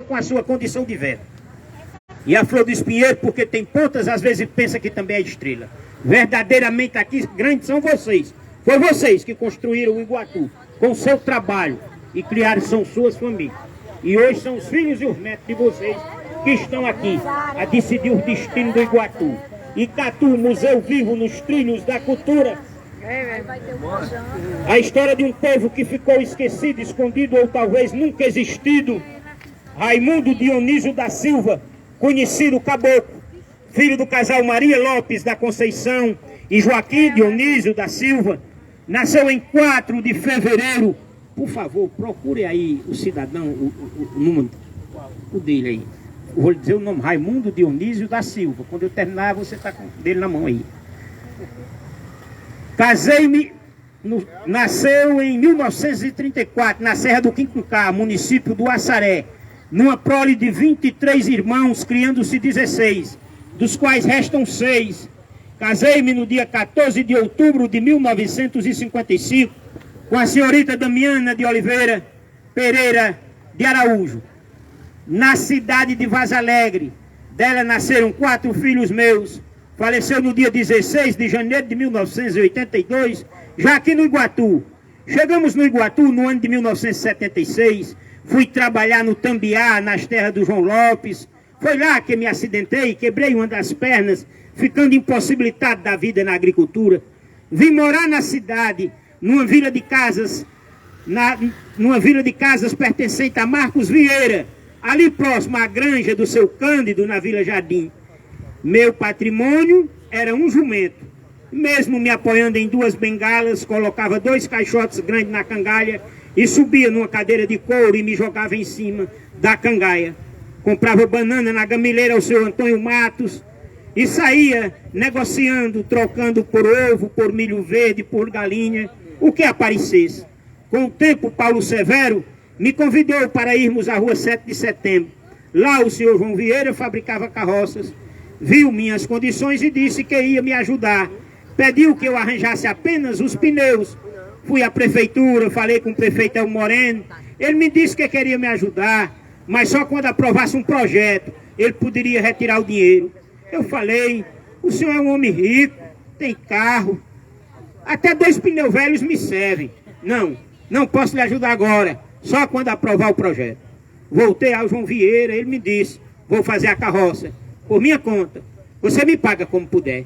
com a sua condição de vela. E a flor do espinheiro, porque tem pontas, às vezes pensa que também é estrela. Verdadeiramente aqui, grandes são vocês. Foi vocês que construíram o Iguatu, com o seu trabalho, e criaram, são suas famílias. E hoje são os filhos e os netos de vocês que estão aqui a decidir o destino do Iguatu. Icatu, museu vivo nos trilhos da cultura. A história de um povo que ficou esquecido, escondido ou talvez nunca existido. Raimundo Dionísio da Silva, conhecido caboclo, filho do casal Maria Lopes da Conceição e Joaquim Dionísio da Silva, nasceu em 4 de fevereiro. Por favor, procure aí o cidadão, o número, o dele aí. Eu vou lhe dizer o nome, Raimundo Dionísio da Silva. Quando eu terminar, você está com o dele na mão aí. Casei-me, nasceu em 1934, na Serra do Quincunká, município do Assaré, numa prole de 23 irmãos, criando-se 16, dos quais restam 6. Casei-me no dia 14 de outubro de 1955, com a senhorita Damiana de Oliveira Pereira de Araújo, na cidade de Vaz Alegre. Dela nasceram 4 filhos meus. Faleceu no dia 16 de janeiro de 1982, já aqui no Iguatu. Chegamos no Iguatu no ano de 1976. Fui trabalhar no Tambiá, nas terras do João Lopes. Foi lá que me acidentei, quebrei uma das pernas, ficando impossibilitado da vida na agricultura. Vim morar na cidade, numa vila de casas pertencente a Marcos Vieira, ali próximo à granja do seu Cândido, na Vila Jardim. Meu patrimônio era um jumento. Mesmo me apoiando em 2 bengalas, colocava 2 caixotes grandes na cangalha e subia numa cadeira de couro e me jogava em cima da cangaia. Comprava banana na gamileira ao seu Antônio Matos e saía negociando, trocando por ovo, por milho verde, por galinha, o que aparecesse. Com o tempo, Paulo Severo me convidou para irmos à rua 7 de setembro. Lá o senhor João Vieira fabricava carroças, viu minhas condições e disse que ia me ajudar. Pediu que eu arranjasse apenas os pneus. Fui à prefeitura, falei com o prefeito El Moreno. Ele me disse que queria me ajudar, mas só quando aprovasse um projeto, ele poderia retirar o dinheiro. Eu falei, o senhor é um homem rico, tem carro, até 2 pneus velhos me servem. Não posso lhe ajudar agora, só quando aprovar o projeto. Voltei ao João Vieira, ele me disse, vou fazer a carroça, por minha conta, você me paga como puder.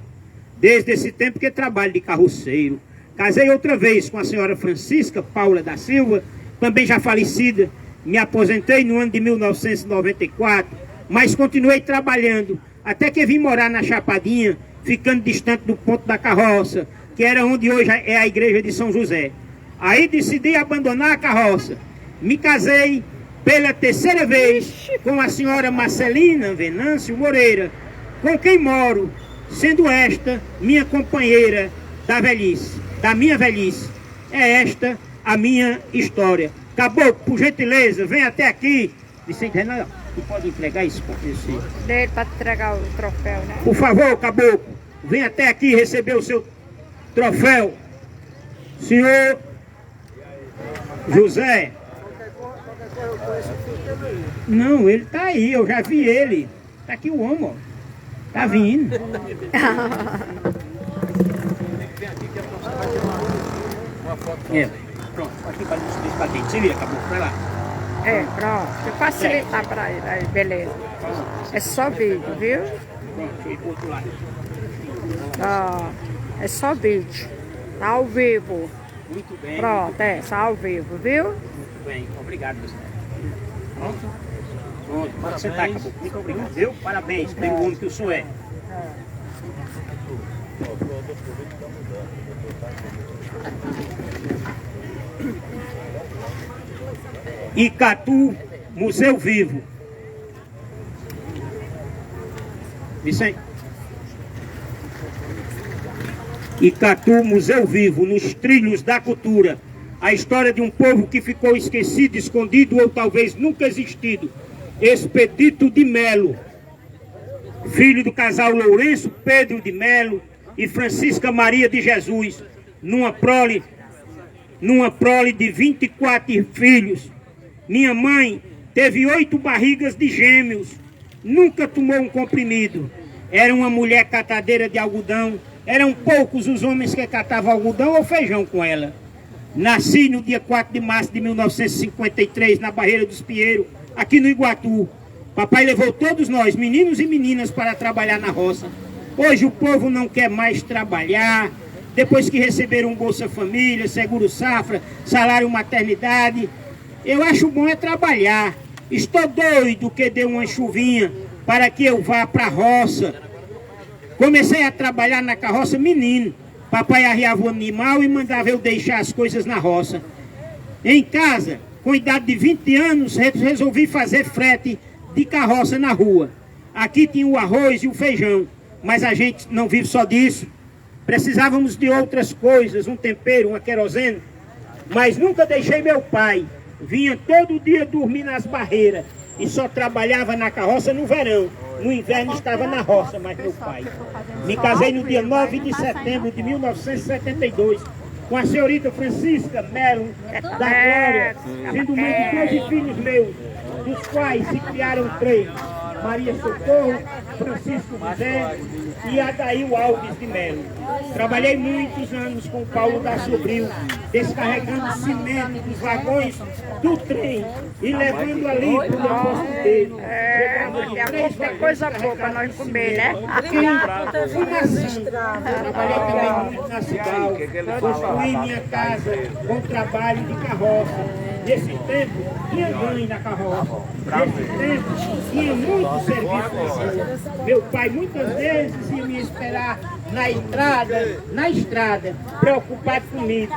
Desde esse tempo que trabalho de carroceiro. Casei outra vez com a senhora Francisca Paula da Silva, também já falecida. Me aposentei no ano de 1994, mas continuei trabalhando, até que vim morar na Chapadinha, ficando distante do ponto da carroça, que era onde hoje é a igreja de São José. Aí decidi abandonar a carroça. Me casei pela 3ª vez com a senhora Marcelina Venâncio Moreira, com quem moro, sendo esta minha companheira da velhice, da minha velhice. É esta a minha história. Caboclo, por gentileza, vem até aqui. Vicente Renan, tu pode entregar isso para esse... Dele para entregar o troféu, né? Por favor, Caboclo, vem até aqui receber o seu troféu. Senhor José. Não, ele tá aí, eu já vi ele. Tá aqui o homem, ó. Tá vindo. Pronto, aqui para nos desbater. Se vira, acabou, vai lá. Pronto. Deixa eu facilitar para ele. Aí, beleza. É só vídeo, viu? Pronto, deixa eu ir pro outro lado. É só vídeo. Tá ao vivo. Muito bem. Pronto, tá ao vivo, viu? Muito bem, obrigado, pessoal. Pronto? Pronto, pode sentar, acabou. Muito obrigado, viu? Parabéns pelo homem que o senhor é. Icatu, Museu Vivo. Vicente. Icatu, Museu Vivo, nos trilhos da cultura. A história de um povo que ficou esquecido, escondido ou talvez nunca existido. Expedito de Melo, filho do casal Lourenço Pedro de Melo e Francisca Maria de Jesus, numa prole de 24 filhos. Minha mãe teve 8 barrigas de gêmeos, nunca tomou um comprimido. Era uma mulher catadeira de algodão, eram poucos os homens que catavam algodão ou feijão com ela. Nasci no dia 4 de março de 1953, na Barreira dos Pinheiros, aqui no Iguatu. Papai levou todos nós, meninos e meninas, para trabalhar na roça. Hoje o povo não quer mais trabalhar, depois que receberam Bolsa Família, Seguro Safra, salário maternidade. Eu acho bom é trabalhar. Estou doido que dê uma chuvinha para que eu vá para a roça. Comecei a trabalhar na carroça menino. Papai arriava o animal e mandava eu deixar as coisas na roça. Em casa, com idade de 20 anos, resolvi fazer frete de carroça na rua. Aqui tinha o arroz e o feijão, mas a gente não vive só disso. Precisávamos de outras coisas, um tempero, uma querosene. Mas nunca deixei meu pai. Vinha todo dia dormir nas barreiras e só trabalhava na carroça no verão. No inverno estava na roça, mas meu pai. Me casei no dia 9 de setembro de 1972 com a senhorita Francisca Melo da Glória, sendo mãe de 12 filhos meus, dos quais se criaram 3. Maria Socorro, Francisco José e Adail Alves de Melo. Trabalhei muitos anos com o Paulo da Sobril, descarregando cimento dos vagões do trem e levando ali para o depósito dele. Daqui a pouco tem coisa boa para nós comer, né? Trabalhei também muito na cidade, construí minha casa com trabalho de carroça. Nesse tempo, tinha mãe na carroça. Nesse tempo, tinha muito serviço. Meu pai muitas vezes ia me esperar na estrada, preocupado comigo.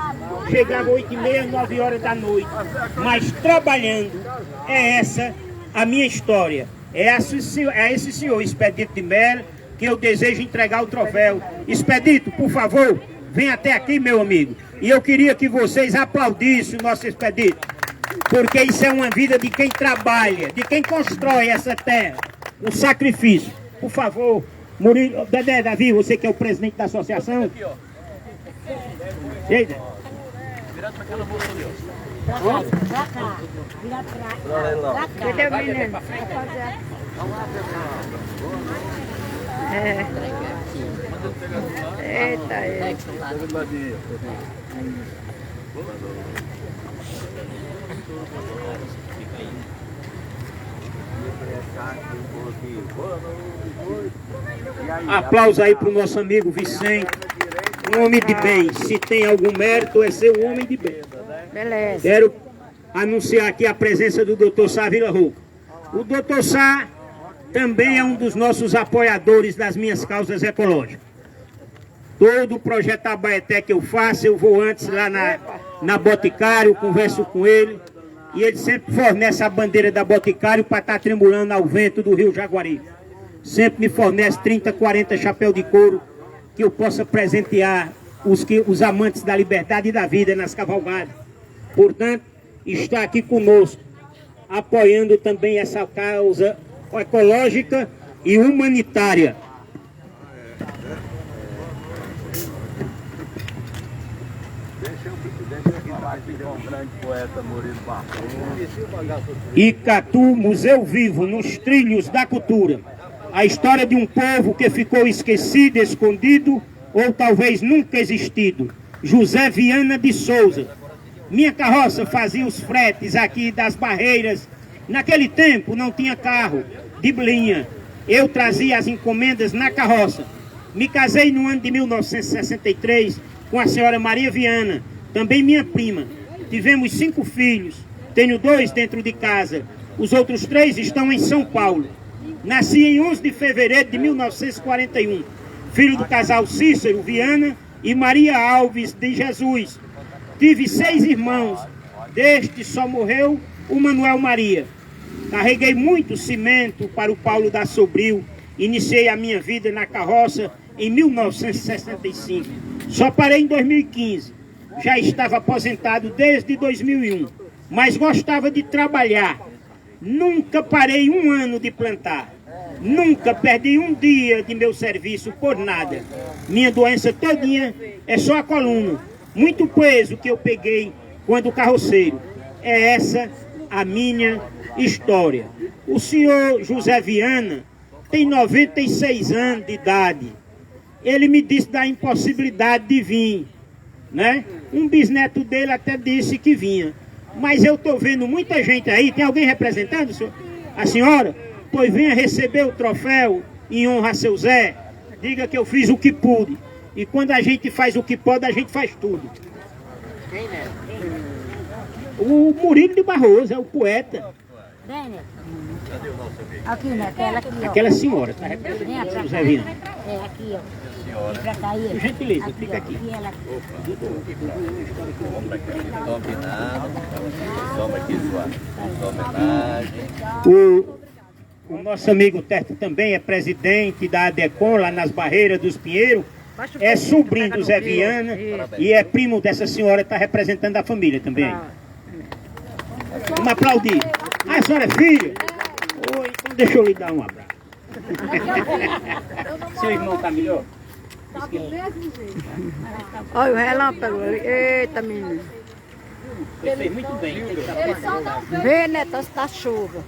Chegava 8h30, 9 horas da noite. Mas trabalhando, é essa a minha história. É esse senhor, Expedito de Melo, que eu desejo entregar o troféu. Expedito, por favor, vem até aqui, meu amigo. E eu queria que vocês aplaudissem o nosso Expedito. Porque isso é uma vida de quem trabalha, de quem constrói essa terra. Um sacrifício. Por favor, Murilo, Dedé, Davi, você que é o presidente da associação. Eita. Virado para aquela moça ali, ó. Pra cá. Vira pra cá. Cadê o menino? Eita, Aplausos aí para o nosso amigo Vicente, um homem de bem. Se tem algum mérito, é ser um homem de bem. Beleza. Quero anunciar aqui a presença do Dr. Sá Vila Rouca. O Dr. Sá também é um dos nossos apoiadores das minhas causas ecológicas. Todo o projeto Abaeté que eu faço, eu vou antes lá na Boticário, converso com ele. E ele sempre fornece a bandeira da Boticário para estar tremulando ao vento do Rio Jaguari. Sempre me fornece 30, 40 chapéus de couro que eu possa presentear os amantes da liberdade e da vida nas cavalgadas. Portanto, está aqui conosco, apoiando também essa causa ecológica e humanitária. Icatu, Museu Vivo, nos trilhos da cultura. A história de um povo que ficou esquecido, escondido, ou talvez nunca existido. José Viana de Souza. Minha carroça fazia os fretes aqui das barreiras. Naquele tempo não tinha carro de linha. Eu trazia as encomendas na carroça. Me casei no ano de 1963 com a senhora Maria Viana, também minha prima. Tivemos 5 filhos. Tenho 2 dentro de casa. Os outros 3 estão em São Paulo. Nasci em 11 de fevereiro de 1941. Filho do casal Cícero Viana e Maria Alves de Jesus. Tive 6 irmãos. Deste só morreu o Manuel Maria. Carreguei muito cimento para o Paulo da Sobril. Iniciei a minha vida na carroça em 1965. Só parei em 2015. Já estava aposentado desde 2001. Mas gostava de trabalhar. Nunca parei um ano de plantar. Nunca perdi um dia de meu serviço por nada. Minha doença todinha é só a coluna. Muito peso que eu peguei quando carroceiro. É essa a minha história. O senhor José Viana tem 96 anos de idade. Ele me disse da impossibilidade de vir, né? Um bisneto dele até disse que vinha. Mas eu estou vendo muita gente aí. Tem alguém representando, senhor? A senhora? Pois venha receber o troféu em honra a seu Zé. Diga que eu fiz o que pude. E quando a gente faz o que pode, a gente faz tudo. Quem é? O Murilo de Barroso, é o poeta. Dênia. Aqui, naquela aqui, ó. Aquela senhora, tá Vem representando pra o cá. Zé Viana. É, aqui, ó. Vem pra cá aí. Por gentileza, Aqui, fica ó. aqui. Ela... Dominado. Toma aqui sua homenagem. O nosso amigo Terto também é presidente da ADECOM, lá nas Barreiras dos Pinheiros. É sobrinho do Zé Viana e é primo dessa senhora, está representando a família também. Vamos aplaudir. Ah, a senhora é filha? Oi, então deixa eu lhe dar um abraço. Seu irmão está melhor? Olha o relâmpago ali. Eita, menino. Você fez muito bem. Vê, né? Tá chuva.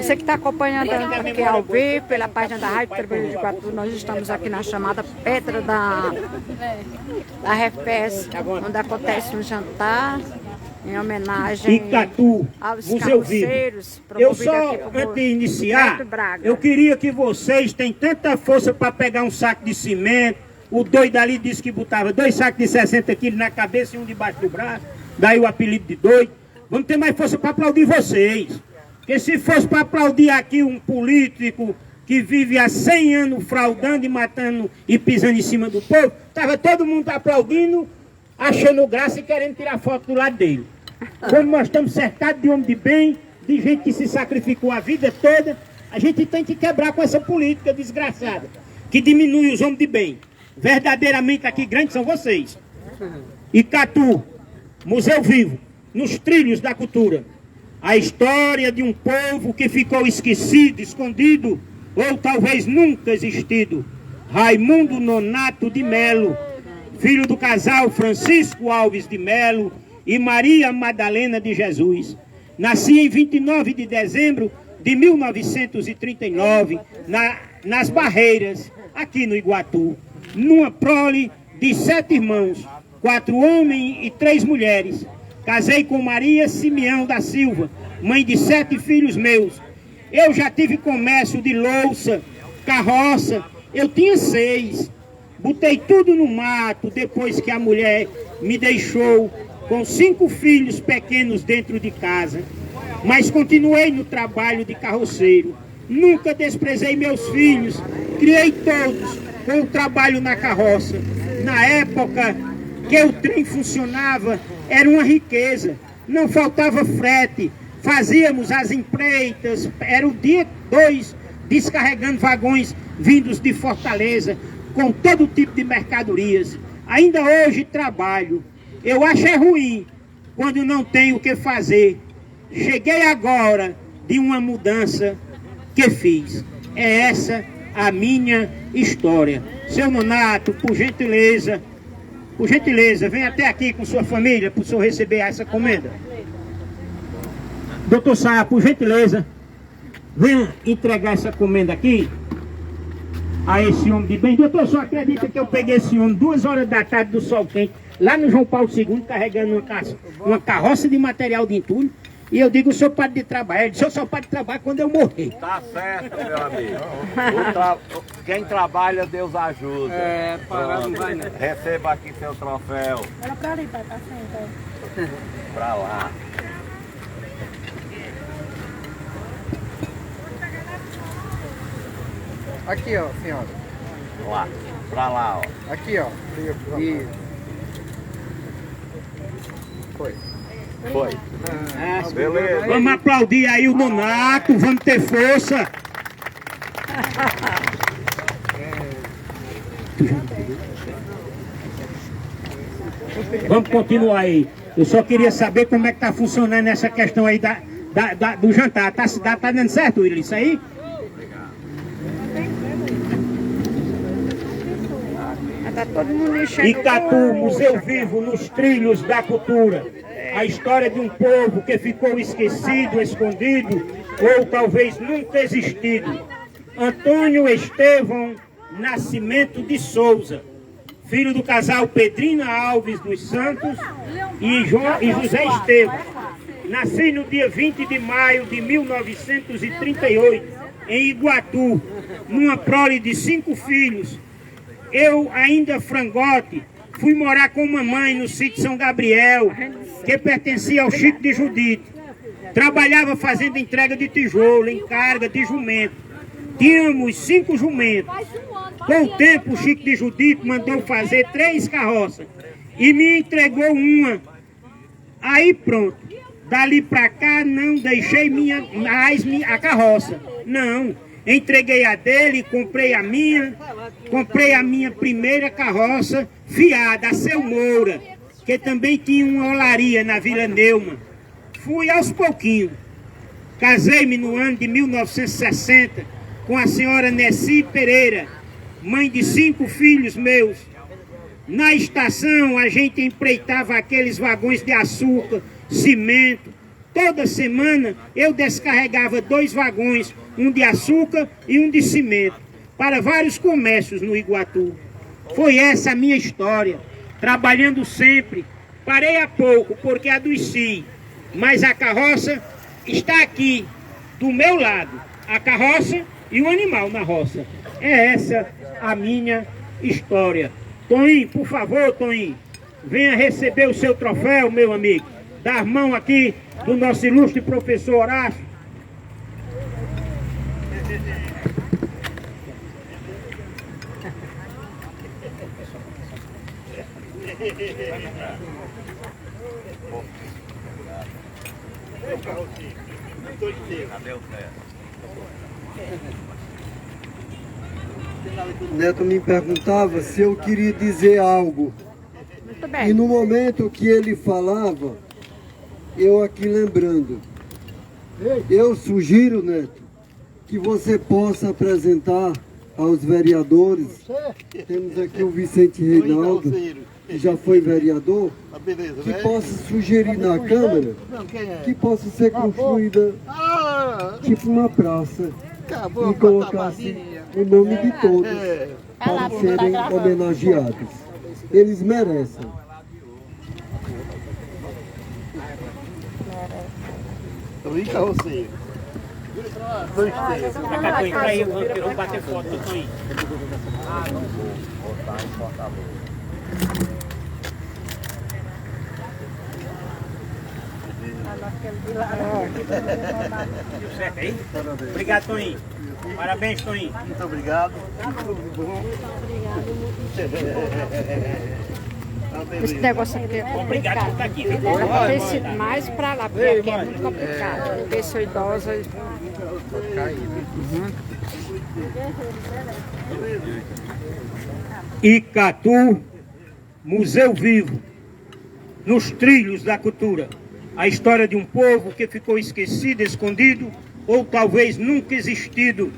Você que está acompanhando aqui ao vivo pela página da Rádio Trabalho de Iguatu, nós estamos aqui na chamada Pedra da RFPS, onde acontece um jantar em homenagem Icatu, aos Museu Vivo. carroceiros. Eu promovido só, aqui por antes de iniciar, Beto Braga. eu queria que vocês têm tanta força para pegar um saco de cimento. O doido ali disse que botava 2 sacos de 60 quilos na cabeça e um debaixo do braço. Daí o apelido de doido. Vamos ter mais força para aplaudir vocês. Porque se fosse para aplaudir aqui um político que vive há 100 anos fraudando e matando e pisando em cima do povo, estava todo mundo aplaudindo, achando graça e querendo tirar foto do lado dele. Como nós estamos cercados de homem de bem, de gente que se sacrificou a vida toda, a gente tem que quebrar com essa política desgraçada, que diminui os homens de bem. Verdadeiramente aqui grandes são vocês. Icatu, Museu Vivo, nos trilhos da cultura. A história de um povo que ficou esquecido, escondido, ou talvez nunca existido. Raimundo Nonato de Melo, filho do casal Francisco Alves de Melo e Maria Madalena de Jesus. Nasci em 29 de dezembro de 1939, nas Barreiras, aqui no Iguatu, numa prole de 7 irmãos, 4 homens e 3 mulheres. Casei com Maria Simeão da Silva, mãe de 7 filhos meus. Eu já tive comércio de louça, carroça, eu tinha 6. Botei tudo no mato depois que a mulher me deixou com 5 filhos pequenos dentro de casa. Mas continuei no trabalho de carroceiro. Nunca desprezei meus filhos, criei todos com o trabalho na carroça. Na época que o trem funcionava, era uma riqueza, não faltava frete, fazíamos as empreitas, era o dia 2 descarregando vagões vindos de Fortaleza, com todo tipo de mercadorias. Ainda hoje trabalho, eu acho ruim quando não tenho o que fazer. Cheguei agora de uma mudança que fiz. É essa a minha história. Seu Nonato, por gentileza, vem até aqui com sua família para o senhor receber essa comenda. Doutor Sá, por gentileza, venha entregar essa comenda aqui a esse homem de bem. Doutor, só acredita que eu peguei esse homem 2 horas da tarde do sol quente, lá no João Paulo II, carregando uma carroça de material de entulho. E eu digo, o senhor pode de trabalhar. Ele disse, o senhor pode trabalhar quando eu morrer. Tá certo, meu amigo. Quem trabalha, Deus ajuda. É, parado não vai, né? Receba aqui seu troféu. Olha pra ali, pai, tá sentado. Pra lá. Aqui, ó, senhora. Lá. Pra lá, ó. Aqui, ó. Isso. Foi. Foi. Beleza. Vamos aplaudir aí o Nonato, vamos ter força. Vamos continuar aí. Eu só queria saber como é que tá funcionando essa questão aí do jantar. Tá dando certo, Willis, isso aí? Tá todo mundo enchendo. Icatu, Museu Vivo, nos trilhos da cultura. a história de um povo que ficou esquecido, escondido, ou talvez nunca existido. Antônio Estevão Nascimento de Souza, filho do casal Pedrina Alves dos Santos e José Estevão. Nasci no dia 20 de maio de 1938, em Iguatu, numa prole de 5 filhos. Eu, ainda frangote, fui morar com mamãe no sítio São Gabriel, que pertencia ao Chico de Judite. Trabalhava fazendo entrega de tijolo, encarga de jumento. Tínhamos 5 jumentos. Com o tempo, o Chico de Judite mandou fazer 3 carroças e me entregou uma. Aí pronto. Dali pra cá não deixei mais a carroça. Não. Entreguei a dele, comprei a minha primeira carroça fiada, a Seu Moura, que também tinha uma olaria na Vila Neuma. Fui aos pouquinhos. Casei-me no ano de 1960 com a senhora Nessi Pereira, mãe de 5 filhos meus. Na estação a gente empreitava aqueles vagões de açúcar, cimento. Toda semana eu descarregava 2 vagões, um de açúcar e um de cimento, para vários comércios no Iguatu. Foi essa a minha história, trabalhando sempre. Parei há pouco porque adoeci, mas a carroça está aqui, do meu lado. A carroça e o animal na roça. É essa a minha história. Toninho, por favor, Toninho, venha receber o seu troféu, meu amigo. Dar mão aqui do nosso ilustre professor Horácio. Neto me perguntava se eu queria dizer algo. Muito bem. E no momento que ele falava, eu aqui lembrando, eu sugiro, Neto, que você possa apresentar aos vereadores. Temos aqui o Vicente Reinaldo, que já foi vereador, que possa sugerir na Câmara que possa ser construída tipo uma praça e colocasse o nome de todos para serem homenageados. Eles merecem. Rica você. Eu vou bater foto, Toninho. Não vou botar em porta-voz. Deu certo aí? Obrigado, Toninho. Parabéns, Toninho. Muito obrigado. Esse negócio aqui é Obrigado por estar aqui. Viu? Esse mais pra lá, porque aqui é muito complicado. Porque sou idosa. Icatu, Museu Vivo, nos trilhos da cultura. A história de um povo que ficou esquecido, escondido, ou talvez nunca existido.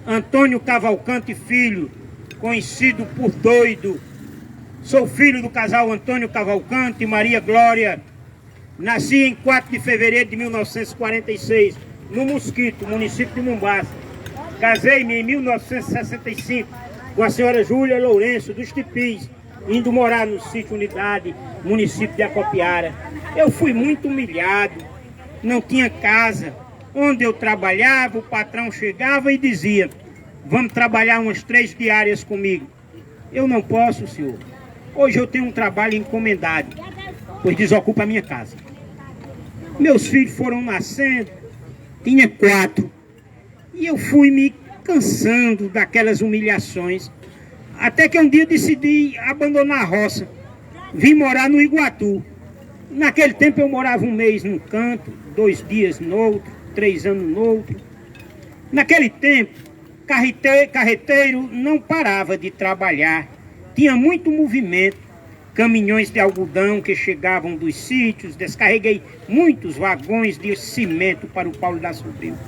Antônio Cavalcante Filho, conhecido por Doido. Sou filho do casal Antônio Cavalcante e Maria Glória. Nasci em 4 de fevereiro de 1946, no Mosquito, município de Mombaça. Casei-me em 1965 com a senhora Júlia Lourenço, dos Tipis, indo morar no sítio Unidade, município de Acopiara. Eu fui muito humilhado, não tinha casa. Onde eu trabalhava, o patrão chegava e dizia: vamos trabalhar umas 3 diárias comigo. Eu não posso, senhor. Hoje eu tenho um trabalho encomendado, pois desocupa a minha casa. Meus filhos foram nascendo, tinha 4. E eu fui me cansando daquelas humilhações. Até que um dia decidi abandonar a roça. Vim morar no Iguatu. Naquele tempo eu morava 1 mês num canto, 2 dias no outro, 3 anos no outro. Naquele tempo, carreteiro não parava de trabalhar. Tinha muito movimento, caminhões de algodão que chegavam dos sítios. Descarreguei muitos vagões de cimento para o Paulo da Sobrinho.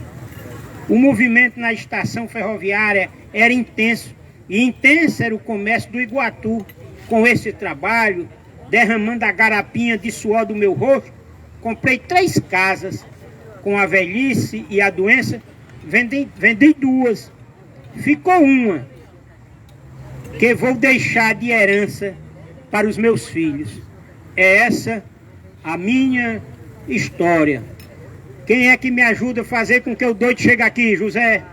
O movimento na estação ferroviária era intenso, e intenso era o comércio do Iguatu. Com esse trabalho, derramando a garapinha de suor do meu rosto, comprei 3 casas com a velhice e a doença, vendi 2. Ficou uma que vou deixar de herança para os meus filhos. É essa a minha história. Quem é que me ajuda a fazer com que o doido chegue aqui, José?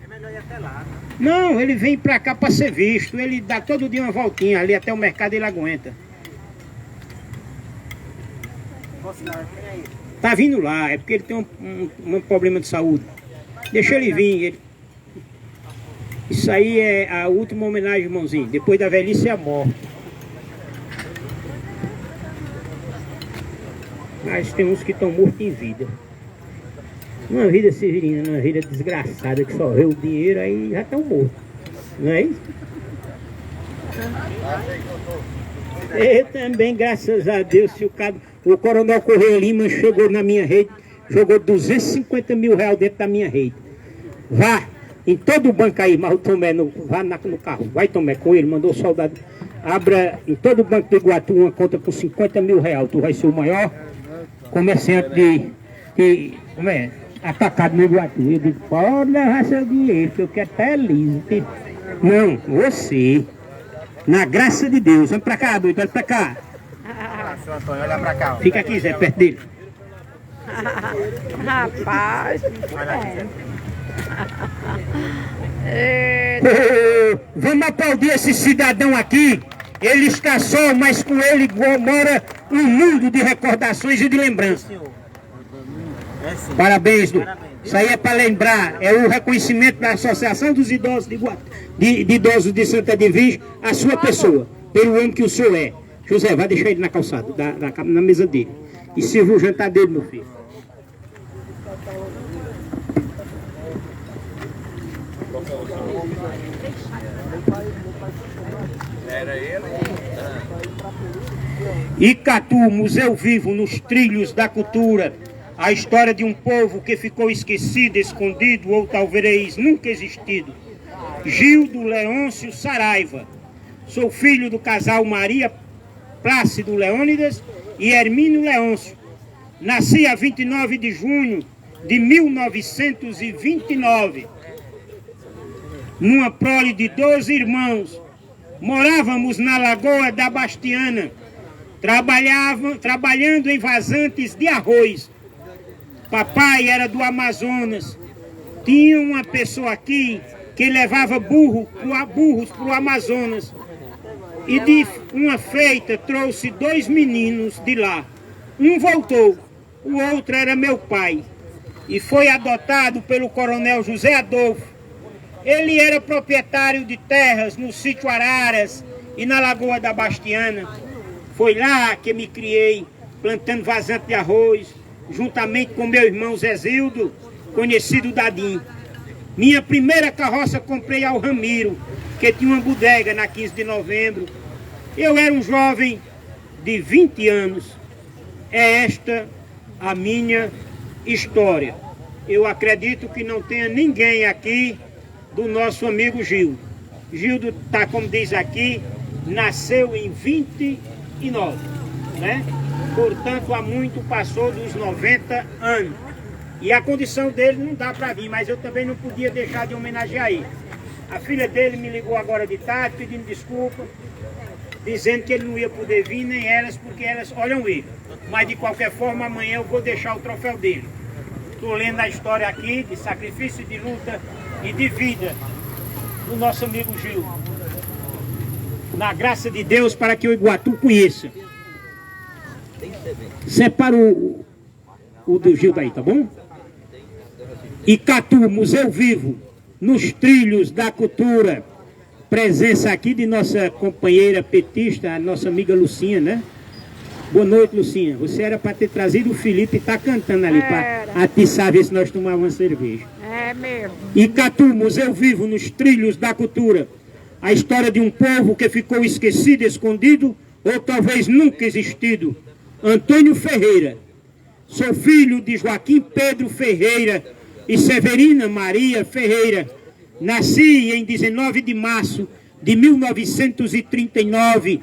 É melhor ir até lá. Não, ele vem pra cá pra ser visto. Ele dá todo dia uma voltinha ali até o mercado, ele aguenta. Tá vindo lá, é porque ele tem um problema de saúde. Deixa ele vir. Isso aí é a última homenagem, irmãozinho. Depois da velhice é a morte. Mas tem uns que estão mortos em vida. Uma vida severina, uma vida desgraçada, que só vê o dinheiro, aí já estão mortos. Não é isso? Eu também, graças a Deus, se o Coronel Correia Lima chegou na minha rede, jogou 250 mil reais dentro da minha rede. Vá em todo o banco aí, mas o Tomé, vá no carro, vai Tomé com ele, mandou o soldado, abra em todo o banco do Iguatu uma conta com 50 mil reais, tu vai ser o maior comerciante de como é, atacado no Iguatu. Eu digo, pode levar seu dinheiro, que eu quero até liso. Não, você, na graça de Deus, vem pra cá, doido, olha pra cá. Seu Antônio, olha pra cá. Fica aqui, Zé, perto dele. Rapaz, vamos aplaudir esse cidadão aqui. Ele está só, mas com ele mora um mundo de recordações e de lembranças. Parabéns, Du. Isso aí é para lembrar, é o reconhecimento da Associação dos Idosos de Idosos de Santa Edvige, a sua pessoa, pelo homem que o senhor é. José, vai deixar ele na calçada, na mesa dele. E sirva o jantar dele, meu filho. Icatu, Museu Vivo nos Trilhos da Cultura. A história de um povo que ficou esquecido, escondido ou talvez nunca existido. Gildo Leôncio Saraiva. Sou filho do casal Maria Plácido Leônidas e Hermínio Leôncio. Nasci a 29 de junho de 1929. Numa prole de 12 irmãos. Morávamos na Lagoa da Bastiana, trabalhando em vazantes de arroz. Papai era do Amazonas. Tinha uma pessoa aqui que levava burros para o Amazonas. E de uma feita trouxe 2 meninos de lá. Um voltou, o outro era meu pai. E foi adotado pelo coronel José Adolfo. Ele era proprietário de terras no sítio Araras e na Lagoa da Bastiana. Foi lá que me criei, plantando vazante de arroz, juntamente com meu irmão Zezildo, conhecido Dadim. Minha primeira carroça comprei ao Ramiro, que tinha uma bodega na 15 de novembro. Eu era um jovem de 20 anos. É esta a minha história. Eu acredito que não tenha ninguém aqui do nosso amigo Gildo. Gildo está, como diz aqui, nasceu em 29, né? Portanto, há muito passou dos 90 anos. E a condição dele não dá para vir, mas eu também não podia deixar de homenagear ele. A filha dele me ligou agora de tarde, pedindo desculpa, dizendo que ele não ia poder vir, nem elas, porque elas olham ele. Mas de qualquer forma, amanhã eu vou deixar o troféu dele. Estou lendo a história aqui de sacrifício, de luta e de vida do nosso amigo Gil. Na graça de Deus, para que o Iguatu conheça. Separa o do Gil daí, tá bom? Icatu, Museu Vivo, nos Trilhos da Cultura. Presença aqui de nossa companheira petista, a nossa amiga Lucinha, né? Boa noite, Lucinha. Você era para ter trazido o Felipe e tá cantando ali para atiçar, ver se nós tomávamos uma cerveja. É mesmo. Icatu, Museu Vivo, nos Trilhos da Cultura. A história de um povo que ficou esquecido, escondido, ou talvez nunca existido. Antônio Ferreira. Sou filho de Joaquim Pedro Ferreira e Severina Maria Ferreira. Nasci em 19 de março de 1939,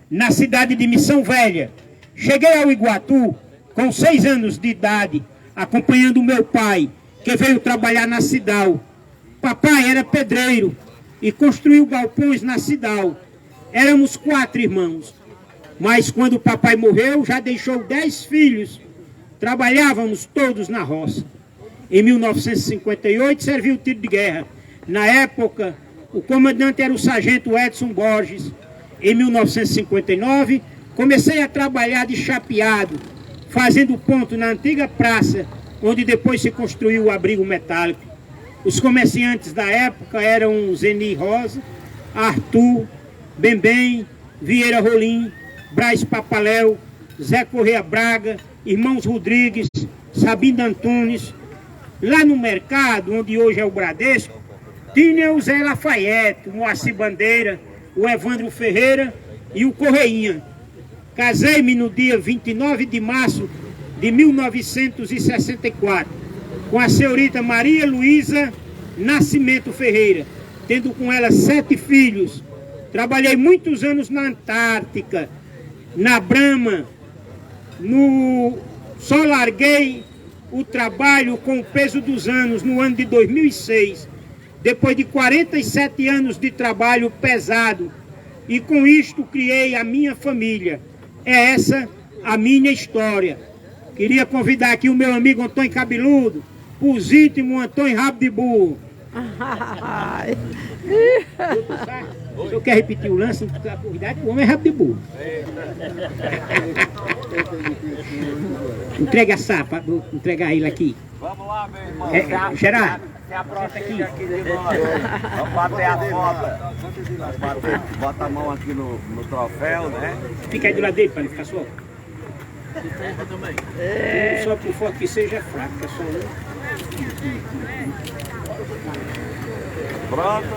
na cidade de Missão Velha. Cheguei ao Iguatu com 6 anos de idade, acompanhando o meu pai, que veio trabalhar na Cidal. Papai era pedreiro e construiu galpões na Cidal. Éramos 4 irmãos, mas quando o papai morreu, já deixou 10 filhos. Trabalhávamos todos na roça. Em 1958, serviu o tiro de guerra. Na época, o comandante era o sargento Edson Borges. Em 1959, comecei a trabalhar de chapeado, fazendo ponto na antiga praça, onde depois se construiu o abrigo metálico. Os comerciantes da época eram Zeni Rosa, Arthur, Bembem, Vieira Rolim, Braz Papaléu, Zé Correia Braga, Irmãos Rodrigues, Sabino Antunes. Lá no mercado, onde hoje é o Bradesco, tinha o Zé Lafayette, o Moacir Bandeira, o Evandro Ferreira e o Correinha. Casei-me no dia 29 de março de 1964 com a senhorita Maria Luísa Nascimento Ferreira, tendo com ela 7 filhos. Trabalhei muitos anos na Antártica, na Brahma. Só larguei o trabalho com o peso dos anos no ano de 2006, depois de 47 anos de trabalho pesado, e com isto criei a minha família. É essa a minha história. Queria convidar aqui o meu amigo Antônio Cabeludo, os íntimos Antônio Rabo de Burro. O senhor quer repetir o lance? Cuidado, o homem é rabo de burro. Entrega a sapa, vou entregar ele aqui. Vamos lá, meu irmão. Gerardo, se aproxima aqui de nós. Vamos bater a foto. Bota a mão aqui no troféu, né? Fica aí do lado dele para ele ficar só. Só por foto que seja fraco, pessoal. Pronto.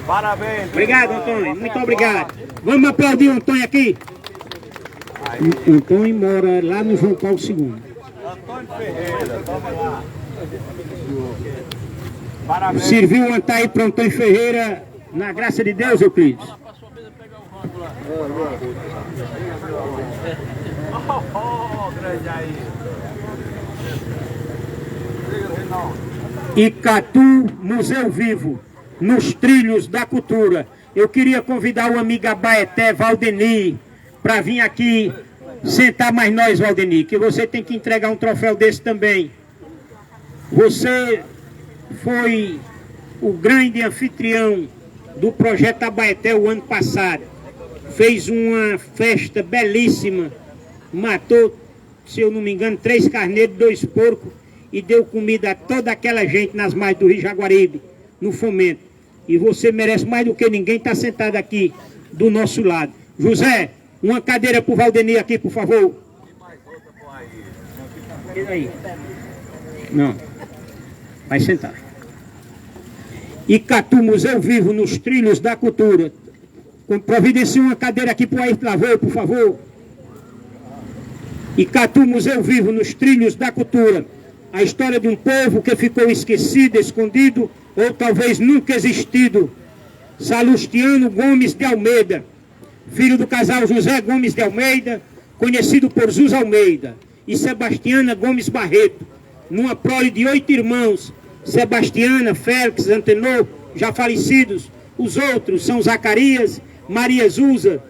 Parabéns. Obrigado, Antônio. Muito obrigado. Vamos aplaudir o Antônio aqui. O Antônio mora lá no João Paulo II. Antônio Ferreira, toma lá. Parabéns. Serviu uma tá aí para Antônio Ferreira, na graça de Deus, Euclides. Grande aí. Icatu, Museu Vivo, nos trilhos da cultura. Eu queria convidar o amigo Abaeté, Valdeni, para vir aqui sentar mais nós, Valdeni, que você tem que entregar um troféu desse também. Você foi o grande anfitrião do projeto Abaeté o ano passado. Fez uma festa belíssima, matou, se eu não me engano, 3 carneiros, 2 porcos e deu comida a toda aquela gente nas margens do Rio Jaguaribe, no Fomento. E você merece mais do que ninguém estar sentado aqui do nosso lado. José, uma cadeira para o Valdeni aqui, por favor. E aí? Não. Vai sentar. Icatu, Museu Vivo, nos trilhos da cultura. Providencie uma cadeira aqui para o Ayrton Lavoura, por favor. Icatu, Museu Vivo, nos trilhos da cultura. A história de um povo que ficou esquecido, escondido, ou talvez nunca existido. Salustiano Gomes de Almeida, filho do casal José Gomes de Almeida, conhecido por Zuz Almeida, e Sebastiana Gomes Barreto, numa prole de 8 irmãos, Sebastiana, Félix, Antenor, já falecidos. Os outros são Zacarias, Maria Zuza,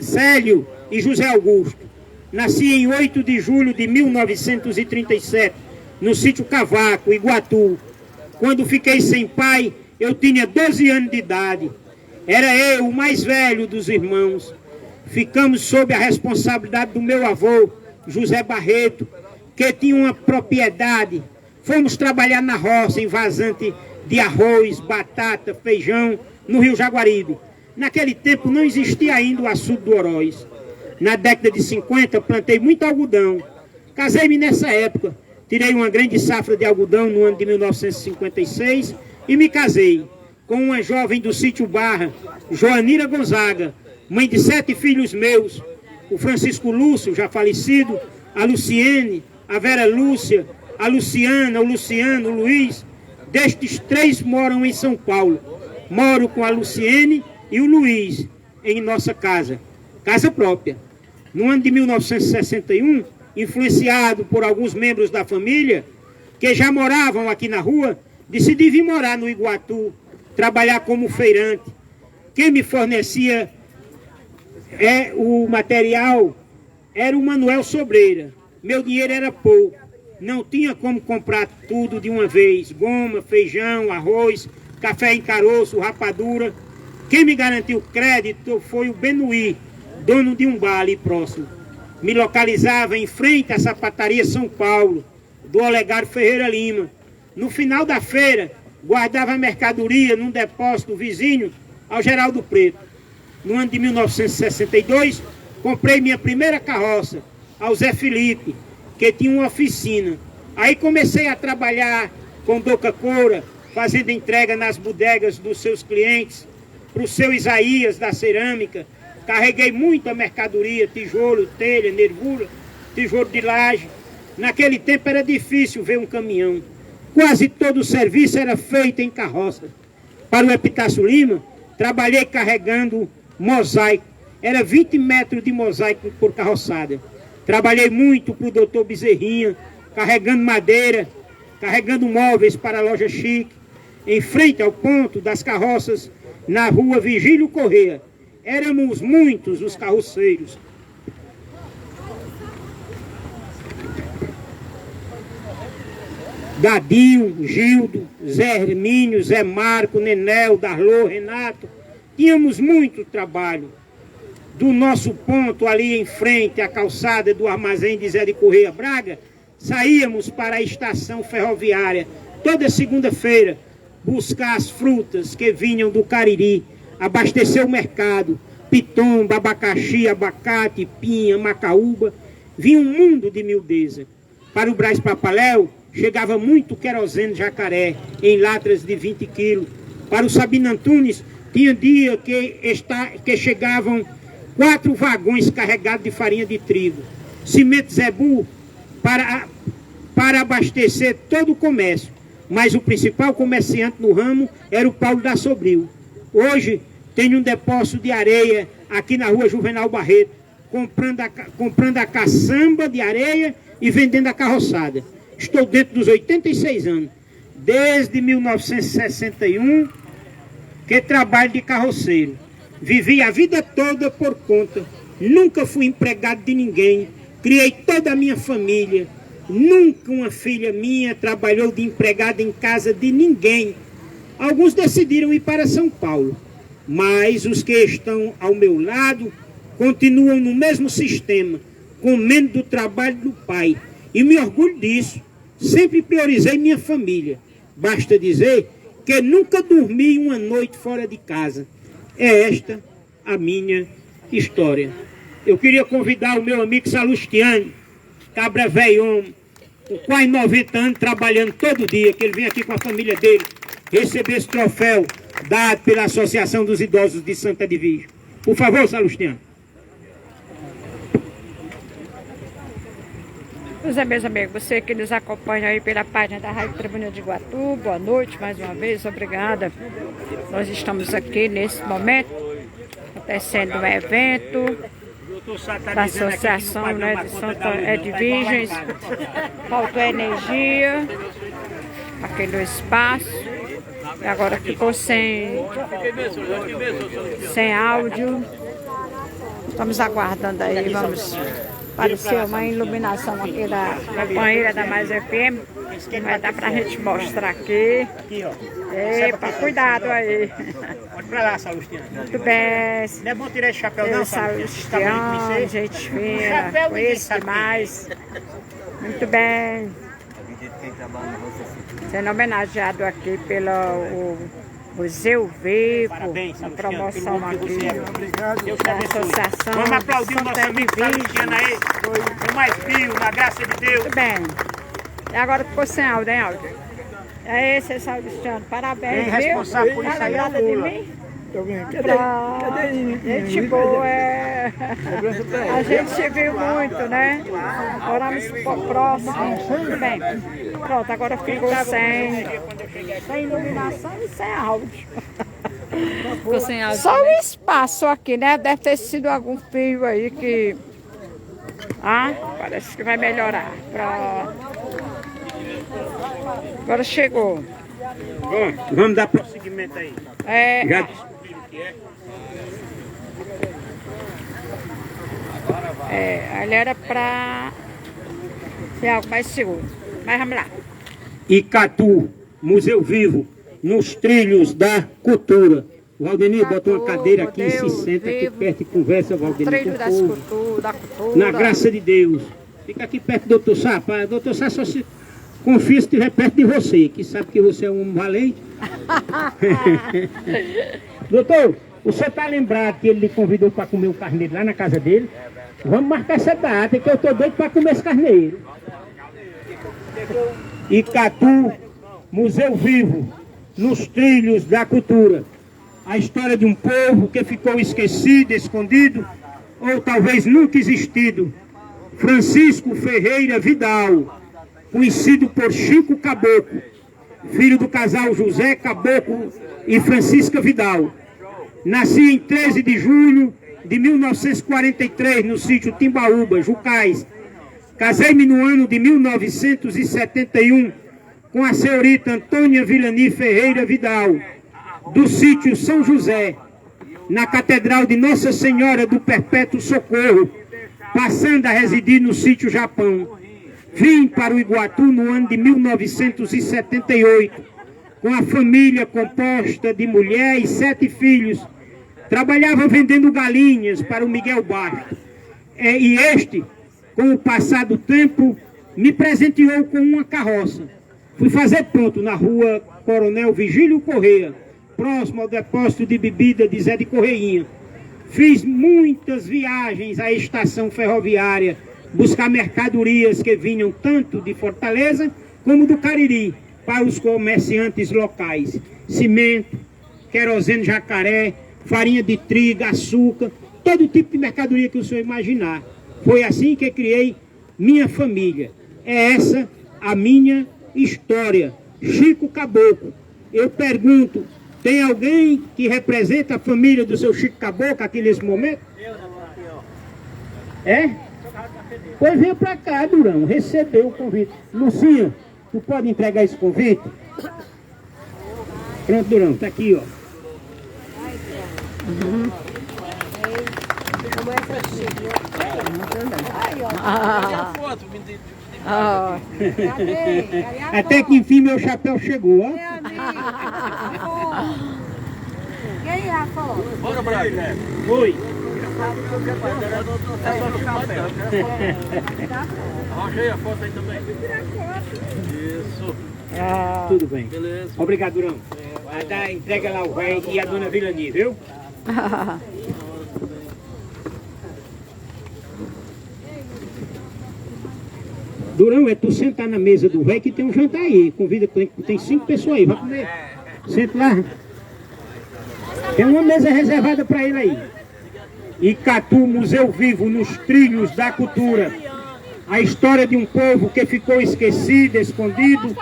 Célio e José Augusto. Nasci em 8 de julho de 1937, no sítio Cavaco, Iguatu. Quando fiquei sem pai, eu tinha 12 anos de idade. Era eu, o mais velho dos irmãos. Ficamos sob a responsabilidade do meu avô, José Barreto, que tinha uma propriedade. Fomos trabalhar na roça, em vazante de arroz, batata, feijão, no Rio Jaguaribe. Naquele tempo não existia ainda o açude do Oroz. Na década de 50, plantei muito algodão. Casei-me nessa época. Tirei uma grande safra de algodão no ano de 1956 e me casei com uma jovem do sítio Barra, Joanira Gonzaga, mãe de 7 filhos meus, o Francisco Lúcio, já falecido, a Luciene, a Vera Lúcia, a Luciana, o Luciano, o Luiz. Destes 3 moram em São Paulo. Moro com a Luciene e o Luiz em nossa casa própria. No ano de 1961, influenciado por alguns membros da família, que já moravam aqui na rua, decidi vir morar no Iguatu, trabalhar como feirante. Quem me fornecia o material era o Manuel Sobreira. Meu dinheiro era pouco, não tinha como comprar tudo de uma vez, goma, feijão, arroz, café em caroço, rapadura. Quem me garantiu crédito foi o Benuí, dono de um bar ali próximo. Me localizava em frente à sapataria São Paulo, do Olegário Ferreira Lima. No final da feira, guardava a mercadoria num depósito vizinho ao Geraldo Preto. No ano de 1962, comprei minha primeira carroça ao Zé Felipe, que tinha uma oficina. Aí comecei a trabalhar com Doca Coura, fazendo entrega nas bodegas dos seus clientes, para o seu Isaías da cerâmica. Carreguei muita mercadoria, tijolo, telha, nervura, tijolo de laje. Naquele tempo era difícil ver um caminhão. Quase todo o serviço era feito em carroça. Para o Epitácio Lima, trabalhei carregando mosaico. Era 20 metros de mosaico por carroçada. Trabalhei muito para o doutor Bezerrinha, carregando madeira, carregando móveis para a loja Chique, em frente ao ponto das carroças, na rua Vigílio Corrêa. Éramos muitos os carroceiros. Dadinho, Gildo, Zé Hermínio, Zé Marco, Nenel, Darlô, Renato. Tínhamos muito trabalho. Do nosso ponto ali em frente à calçada do armazém de Zé de Corrêa Braga, saíamos para a estação ferroviária toda segunda-feira buscar as frutas que vinham do Cariri, abastecer o mercado, pitomba, abacaxi, abacate, pinha, macaúba. Vinha um mundo de miudeza. Para o Brás Papaléu, chegava muito querosene jacaré, em latras de 20 quilos. Para o Sabino Antunes, tinha dia que chegavam 4 vagões carregados de farinha de trigo. Cimento Zebu para abastecer todo o comércio. Mas o principal comerciante no ramo era o Paulo da Sobril. Hoje tem um depósito de areia aqui na rua Juvenal Barreto, comprando a caçamba de areia e vendendo a carroçada. Estou dentro dos 86 anos. Desde 1961 que trabalho de carroceiro. Vivi a vida toda por conta. Nunca fui empregado de ninguém. Criei toda a minha família. Nunca uma filha minha trabalhou de empregada em casa de ninguém. Alguns decidiram ir para São Paulo, mas os que estão ao meu lado continuam no mesmo sistema, comendo do trabalho do pai. E me orgulho disso. Sempre priorizei minha família. Basta dizer que nunca dormi uma noite fora de casa. É esta a minha história. Eu queria convidar o meu amigo Salustiano, cabra velho homem, com quase 90 anos, trabalhando todo dia, que ele vem aqui com a família dele, receber esse troféu dado pela Associação dos Idosos de Santa Edvige. Por favor, Salustiano. Meus amigos, você que nos acompanha aí pela página da Rádio Tribuna de Iguatu, boa noite mais uma vez, obrigada. Nós estamos aqui nesse momento, acontecendo um evento da Associação, né, de Santa Edviges. Faltou energia aqui no espaço, e agora ficou sem áudio. Estamos aguardando aí, vamos... Apareceu uma iluminação aqui da banheira da Mais FM. Vai dar pra gente mostrar aqui. Aqui, ó. Epa, cuidado aí. Pode pra lá, Salustiano. Muito bem. Não é bom tirar esse chapéu não, Salustiano, gente fina, conheço demais. Muito bem. Sendo homenageado aqui pelo Museu Vivo, parabéns, uma promoção aqui da Associação. Vamos aplaudir o nosso amigo Salustiano aí. O mais pio, na graça de Deus. Muito bem. E agora ficou sem áudio, hein, áudio? É esse, Salustiano. Parabéns, quem é responsável por viu? isso aí Tá é o lembrada de Lula. mim? Gente boa, é. A gente se viu muito, né? Moramos próximos. Muito bem. Pronto, agora ficou sem iluminação e sem áudio. Ficou sem áudio. Só o espaço aqui, né? Deve ter sido algum fio aí que Ah, parece que vai melhorar. Pronto. Agora chegou. Bom, vamos dar prosseguimento aí. Já descobriram o que é? Ali era pra ser algo mais seguro. Mas vamos lá. Icatu, Museu Vivo, nos trilhos da cultura. Valdenir, bota uma cadeira aqui e se senta aqui perto e conversa, Valdenir, Trilho com o povo. da cultura. Na graça de Deus. Fica aqui perto do doutor Sá. Doutor Sá só se confia se estiver perto de você, que sabe que você é um valente. Doutor, o senhor está lembrado que ele lhe convidou para comer o carneiro lá na casa dele? Vamos marcar essa data, que eu estou doido para comer esse carneiro. Icatu, Museu Vivo, nos trilhos da cultura. A história de um povo que ficou esquecido, escondido, ou talvez nunca existido. Francisco Ferreira Vidal, conhecido por Chico Caboclo, filho do casal José Caboclo e Francisca Vidal. Nasci em 13 de julho de 1943 no sítio Timbaúba, Jucás. Casei-me no ano de 1971 com a senhorita Antônia Vilani Ferreira Vidal, do sítio São José, na Catedral de Nossa Senhora do Perpétuo Socorro, passando a residir no sítio Japão. Vim para o Iguatu no ano de 1978, com a família composta de mulher e 7 filhos. Trabalhava vendendo galinhas para o Miguel Basto. E este, com o passar do tempo, me presenteou com uma carroça. Fui fazer ponto na rua Coronel Vigílio Correia, próximo ao depósito de bebida de Zé de Correinha. Fiz muitas viagens à estação ferroviária, buscar mercadorias que vinham tanto de Fortaleza como do Cariri, para os comerciantes locais. Cimento, querosene jacaré, farinha de trigo, açúcar, todo tipo de mercadoria que o senhor imaginar. Foi assim que criei minha família. É essa a minha história. Chico Caboclo. Eu pergunto, tem alguém que representa a família do seu Chico Caboclo aqui nesse momento? É? Pois venha pra cá, Durão, recebeu o convite. Lucinha, tu pode entregar esse convite? Pronto, Durão, tá aqui, ó. Até que enfim meu chapéu chegou, ó. Quem é a foto? Bora, Brasil. Oi. Arranjei a foto aí também. Isso. Tudo bem. Beleza. Obrigado, Durão. Vai dar entrega lá o velho e a dona Vilani, viu? Durão, é tu sentar na mesa do velho que tem um jantar aí. Convida, tem 5 pessoas aí, vai comer. Senta lá. Tem uma mesa reservada para ele aí. Icatu, Museu Vivo, nos trilhos da cultura. A história de um povo que ficou esquecido, escondido,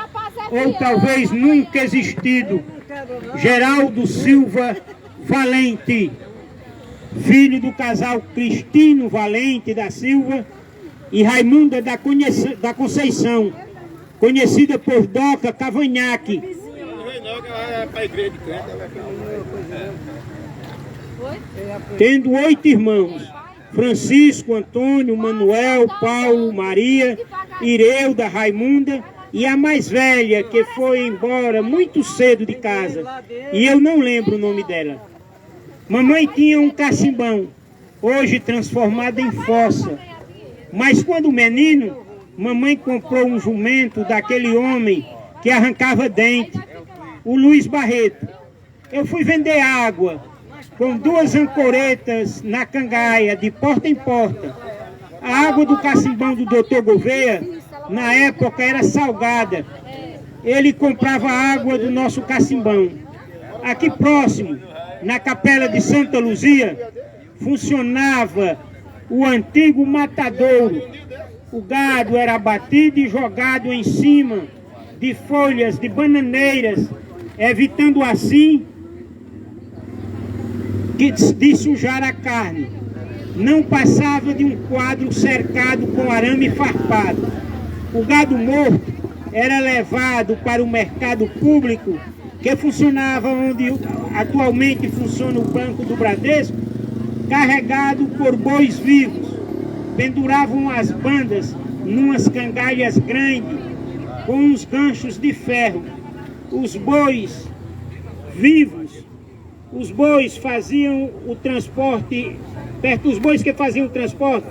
ou talvez nunca existido. Geraldo Silva Valente, filho do casal Cristino Valente da Silva e Raimunda da Conceição, conhecida por Doca Cavanhaque. Tendo 8 irmãos: Francisco, Antônio, Manuel, Paulo, Maria, Ireuda, Raimunda e a mais velha, que foi embora muito cedo de casa, e eu não lembro o nome dela. Mamãe tinha um cacimbão, hoje transformado em fossa, mas quando menino, mamãe comprou um jumento daquele homem que arrancava dente, o Luiz Barreto. Eu fui vender água com 2 ancoretas na cangaia, de porta em porta. A água do cacimbão do Dr. Gouveia, na época, era salgada. Ele comprava a água do nosso cacimbão. Aqui próximo, na capela de Santa Luzia, funcionava o antigo matadouro. O gado era abatido e jogado em cima de folhas de bananeiras, evitando assim de sujar a carne. não passava de um quadro cercado com arame farpado. O gado morto era levado para o mercado público, que funcionava onde atualmente funciona o Banco do Bradesco, carregado por bois vivos. Penduravam as bandas numas cangalhas grandes, com uns ganchos de ferro. Os bois vivos, os bois faziam o transporte, os bois que faziam o transporte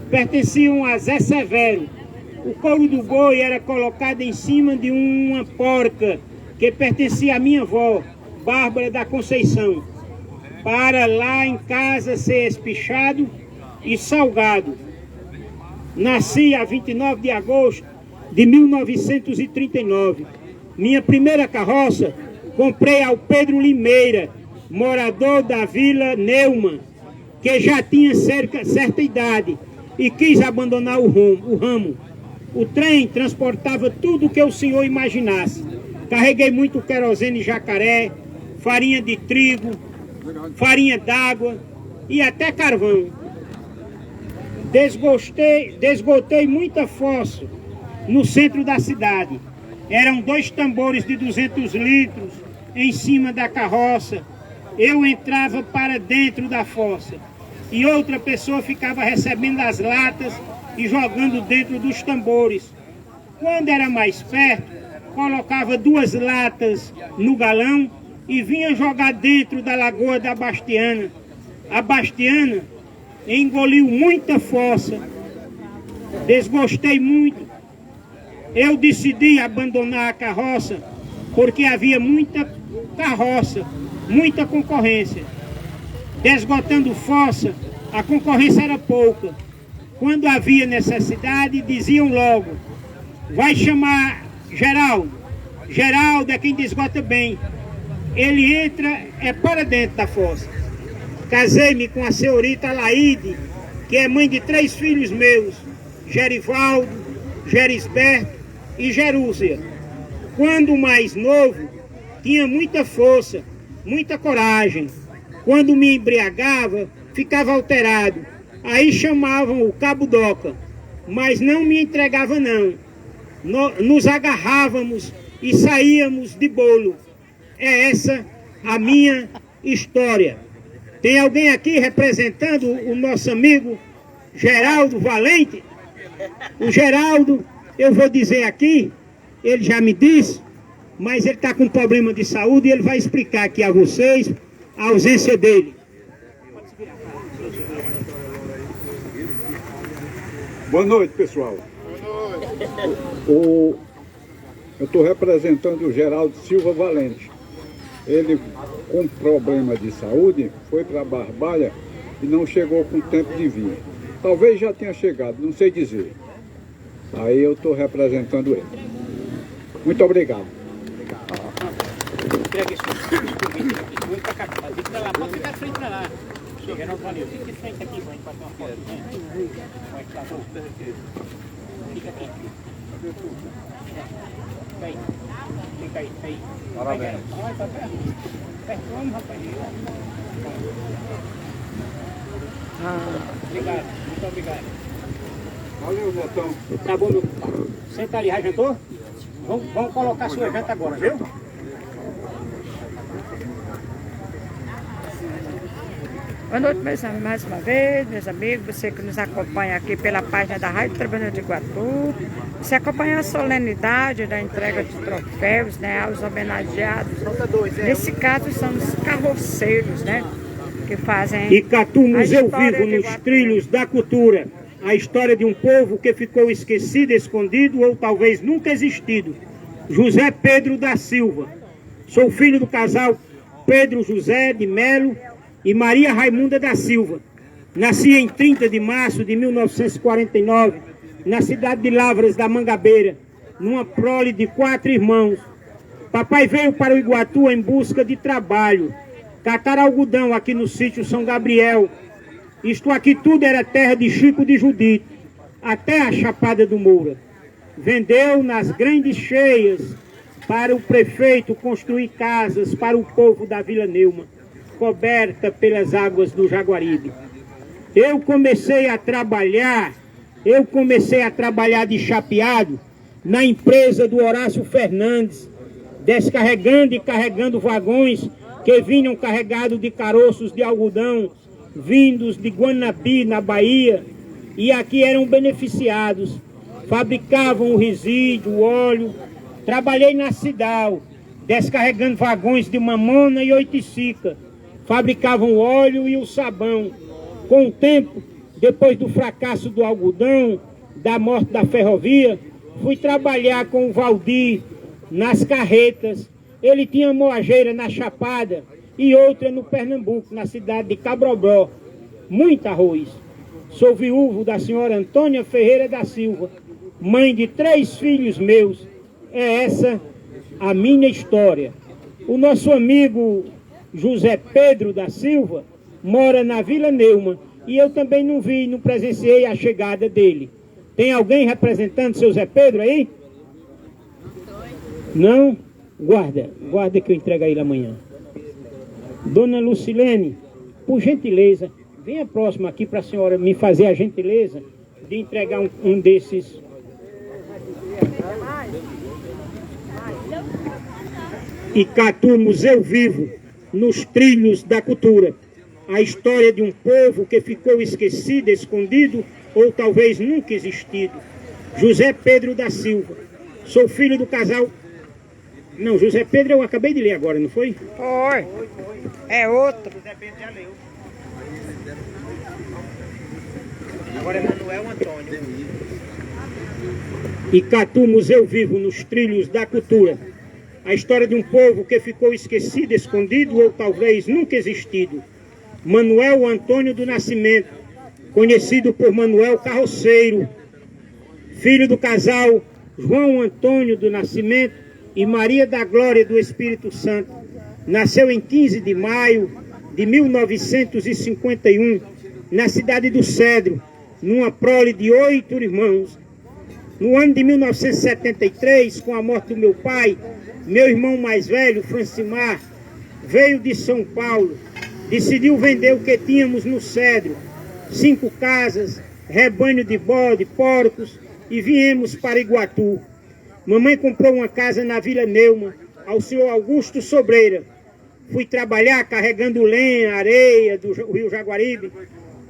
pertenciam a Zé Severo. O couro do boi era colocado em cima de uma porca que pertencia à minha avó, Bárbara da Conceição, para lá em casa ser espichado e salgado. Nasci a 29 de agosto de 1939. Minha primeira carroça comprei ao Pedro Limeira, morador da Vila Neumann, que já tinha certa idade e quis abandonar o ramo. O trem transportava tudo o que o senhor imaginasse. Carreguei muito querosene jacaré, farinha de trigo, farinha d'água e até carvão. Desgotei muita fossa no centro da cidade. Eram 2 tambores de 200 litros em cima da carroça. Eu entrava para dentro da fossa e outra pessoa ficava recebendo as latas e jogando dentro dos tambores. Quando era mais perto, colocava 2 latas no galão e vinha jogar dentro da lagoa da Bastiana. A Bastiana engoliu muita fossa, desgostei muito. Eu decidi abandonar a carroça porque havia muita carroça, muita concorrência. Desgotando fossa, a concorrência era pouca. Quando havia necessidade, diziam logo: vai chamar Geraldo. Geraldo é quem desgota bem. Ele entra para dentro da fossa. Casei-me com a senhorita Laide, que é mãe de 3 filhos meus, Gerivaldo, Gerisberto e Gerúcia. Quando mais novo, tinha muita força, muita coragem. Quando me embriagava, ficava alterado. Aí chamavam o Cabo Doca, mas não me entregava não. Nos agarrávamos e saíamos de bolo. É essa a minha história. Tem alguém aqui representando o nosso amigo Geraldo Valente? O Geraldo, eu vou dizer aqui, ele já me disse, mas ele está com problema de saúde e ele vai explicar aqui a vocês a ausência dele. Boa noite, pessoal. Eu estou representando o Geraldo Silva Valente. Ele, com problema de saúde, foi para Barbalha e não chegou com tempo de vir. Talvez já tenha chegado, não sei dizer. Aí eu estou representando ele. Muito obrigado. Pode ficar frente para lá. Chega, não valeu. Fica frente aqui, vamos fazer uma foto. Fica aqui. Fica aí. Parabéns. Vai para perto. Vamos, rapaz. Obrigado, muito obrigado. Valeu, Netão. Tá bom, meu compadre. Senta ali, já jantou? Vamos colocar a sua janta agora, viu? Boa noite, mais uma vez, meus amigos, você que nos acompanha aqui pela página da Rádio Tribuna de Iguatu. Você acompanha a solenidade da entrega de troféus, né, aos homenageados. Nesse caso são os carroceiros, né, que fazem Icatu, Museu Vivo nos trilhos da cultura. A história de um povo que ficou esquecido, escondido ou talvez nunca existido. José Pedro da Silva. Sou filho do casal Pedro José de Melo e Maria Raimunda da Silva. Nasci em 30 de março de 1949, na cidade de Lavras da Mangabeira, numa prole de 4 irmãos. Papai veio para o Iguatu em busca de trabalho, catar algodão aqui no sítio São Gabriel. Isto aqui tudo era terra de Chico de Judite, até a Chapada do Moura. Vendeu nas grandes cheias para o prefeito construir casas para o povo da Vila Neumann, coberta pelas águas do Jaguaribe. eu comecei a trabalhar de chapeado na empresa do Horácio Fernandes, descarregando e carregando vagões que vinham carregados de caroços de algodão, vindos de Guanabi, na Bahia, e aqui eram beneficiados. Fabricavam o resíduo, o óleo. Trabalhei na Cidal, descarregando vagões de mamona e oiticica. Fabricavam o óleo e o sabão. Com o tempo, depois do fracasso do algodão, da morte da ferrovia, fui trabalhar com o Valdir nas carretas. Ele tinha moageira na Chapada e outra no Pernambuco, na cidade de Cabrobró. Muito arroz. Sou viúvo da senhora Antônia Ferreira da Silva, mãe de 3 filhos meus. É essa a minha história. O nosso amigo José Pedro da Silva mora na Vila Neumann e eu também não presenciei a chegada dele. Tem alguém representando seu Zé Pedro aí? Não? Guarda que eu entrego a ele amanhã. Dona Lucilene, por gentileza, venha próxima aqui para a senhora me fazer a gentileza de entregar um desses. Icatu, Museu Vivo, nos trilhos da cultura. A história de um povo que ficou esquecido, escondido, ou talvez nunca existido. José Pedro da Silva. Sou filho do casal... Não, José Pedro eu acabei de ler agora, não foi? Foi. É outro. José Pedro já leu. Agora é Manuel Antônio. Icatu, Museu Vivo, nos trilhos da cultura. A história de um povo que ficou esquecido, escondido ou talvez nunca existido. Manuel Antônio do Nascimento, conhecido por Manuel Carroceiro, filho do casal João Antônio do Nascimento e Maria da Glória do Espírito Santo. Nasceu em 15 de maio de 1951, na cidade do Cedro, numa prole de 8 irmãos. No ano de 1973, com a morte do meu pai, meu irmão mais velho, Francimar, veio de São Paulo, decidiu vender o que tínhamos no Cedro, 5 casas, rebanho de bode, porcos, e viemos para Iguatu. Mamãe comprou uma casa na Vila Neumann, ao senhor Augusto Sobreira. Fui trabalhar carregando lenha, areia do Rio Jaguaribe,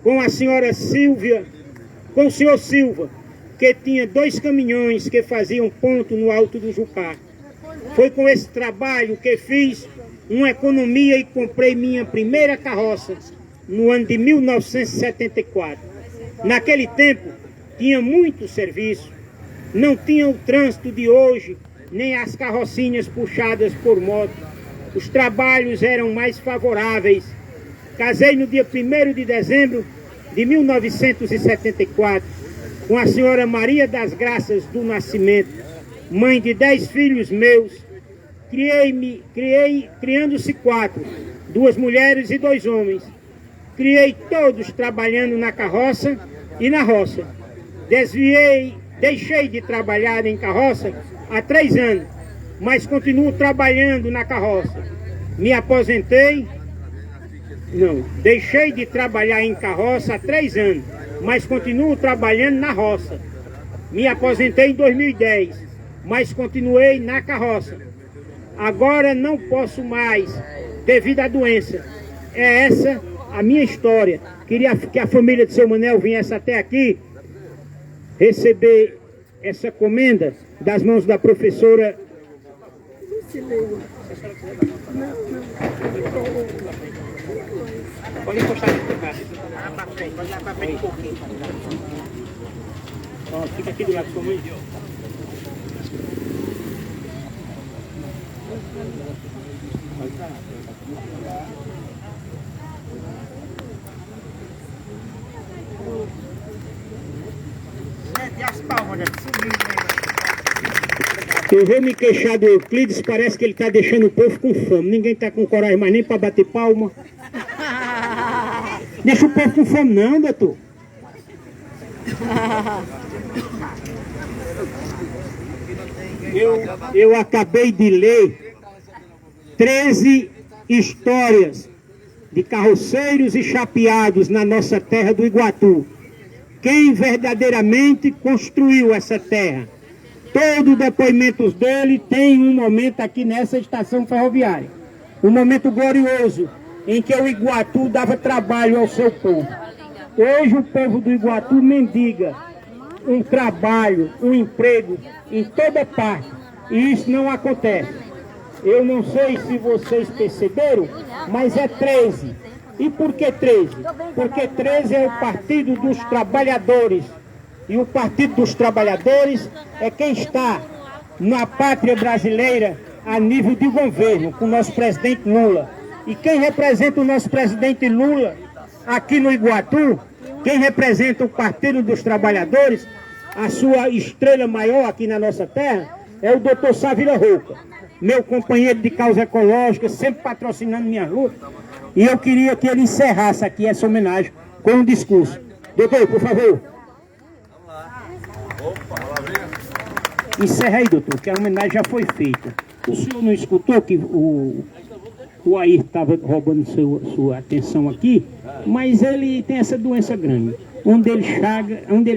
com a senhora Silvia, com o senhor Silva, que tinha 2 caminhões que faziam ponto no Alto do Jucá. Foi com esse trabalho que fiz uma economia e comprei minha primeira carroça no ano de 1974. Naquele tempo tinha muito serviço, não tinha o trânsito de hoje, nem as carrocinhas puxadas por moto. Os trabalhos eram mais favoráveis. Casei no dia 1º de dezembro de 1974 com a senhora Maria das Graças do Nascimento, mãe de 10 filhos meus. Criando-se 4, 2 mulheres e 2 homens. Criei todos trabalhando na carroça e na roça. Deixei de trabalhar em carroça há 3 anos, mas continuo trabalhando na carroça. Me aposentei... Não, deixei de trabalhar em carroça há 3 anos, mas continuo trabalhando na roça. Me aposentei em 2010, mas continuei na carroça. Agora não posso mais, devido à doença. É essa a minha história. Queria que a família de seu Manel viesse até aqui receber essa comenda das mãos da professora. Pode encostar aqui para cá. Pode lá para frente um pouquinho. Ó, fica aqui do lado da sua mãe. Eu vou me queixar do Euclides, parece que ele está deixando o povo com fome. Ninguém está com coragem mais nem para bater palma. Deixa o povo com fome não, doutor. Eu acabei de ler 13 histórias de carroceiros e chapeados na nossa terra do Iguatu. Quem verdadeiramente construiu essa terra. Todo o depoimento dele tem um momento aqui nessa estação ferroviária. Um momento glorioso em que o Iguatu dava trabalho ao seu povo. Hoje o povo do Iguatu mendiga um trabalho, um emprego em toda parte. E isso não acontece. Eu não sei se vocês perceberam, mas é 13. E por que 13? Porque 13 é o Partido dos Trabalhadores. E o Partido dos Trabalhadores é quem está na pátria brasileira a nível de governo, com o nosso presidente Lula. E quem representa o nosso presidente Lula aqui no Iguatu, quem representa o Partido dos Trabalhadores, a sua estrela maior aqui na nossa terra, é o doutor Savila Rouca, meu companheiro de causa ecológica, sempre patrocinando minhas lutas. E eu queria que ele encerrasse aqui essa homenagem com um discurso. Doutor, por favor. Encerra aí, doutor, que a homenagem já foi feita. O senhor não escutou que o Air estava roubando sua atenção aqui, mas ele tem essa doença grande. Onde ele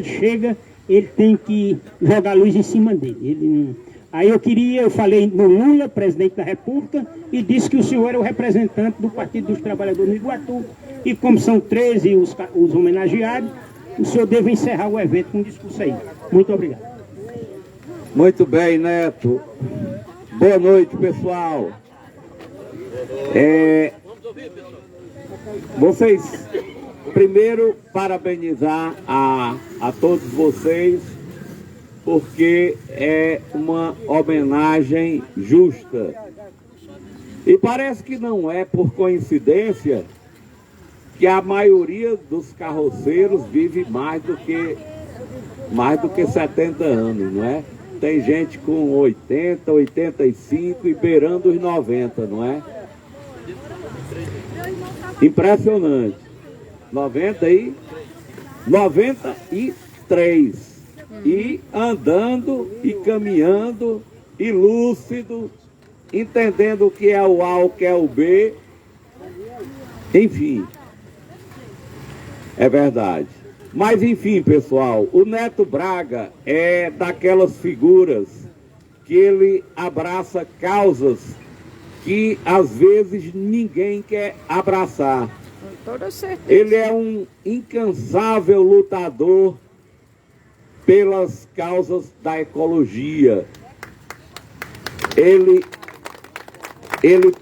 chega, ele tem que jogar luz em cima dele. Ele não... Aí eu falei no Lula, presidente da República, e disse que o senhor era o representante do Partido dos Trabalhadores no Iguatu. E como são 13 os homenageados, o senhor deve encerrar o evento com um discurso aí. Muito obrigado. Muito bem, Neto. Boa noite, pessoal. Vocês, primeiro, parabenizar a todos vocês, porque é uma homenagem justa. E parece que não é por coincidência que a maioria dos carroceiros vive mais do que 70 anos, não é? Tem gente com 80, 85 e beirando os 90, não é? Impressionante. 93. E andando e caminhando e lúcido, entendendo o que é o A, o que é o B. Enfim, é verdade. Mas enfim, pessoal, o Neto Braga é daquelas figuras que ele abraça causas que às vezes ninguém quer abraçar. Com toda certeza. Ele é um incansável lutador pelas causas da ecologia. Ele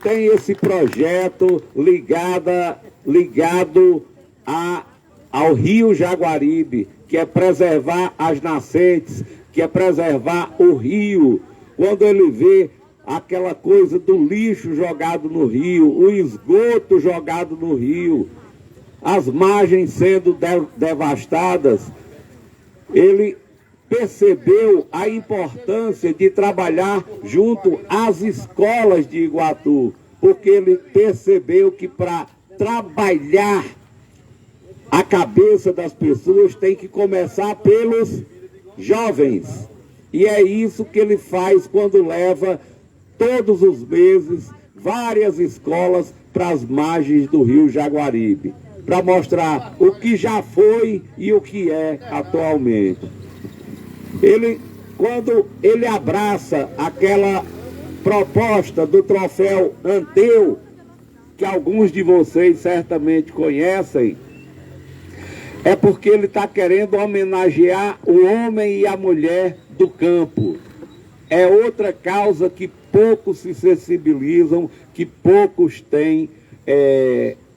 tem esse projeto ligado ao Rio Jaguaribe, que é preservar as nascentes, que é preservar o rio. Quando ele vê aquela coisa do lixo jogado no rio, o esgoto jogado no rio, as margens sendo devastadas, ele percebeu a importância de trabalhar junto às escolas de Iguatu, porque ele percebeu que para trabalhar a cabeça das pessoas tem que começar pelos jovens. E é isso que ele faz quando leva todos os meses várias escolas para as margens do Rio Jaguaribe, para mostrar o que já foi e o que é atualmente. Quando ele abraça aquela proposta do troféu Anteu, que alguns de vocês certamente conhecem, é porque ele está querendo homenagear o homem e a mulher do campo. É outra causa que poucos se sensibilizam, que poucos têm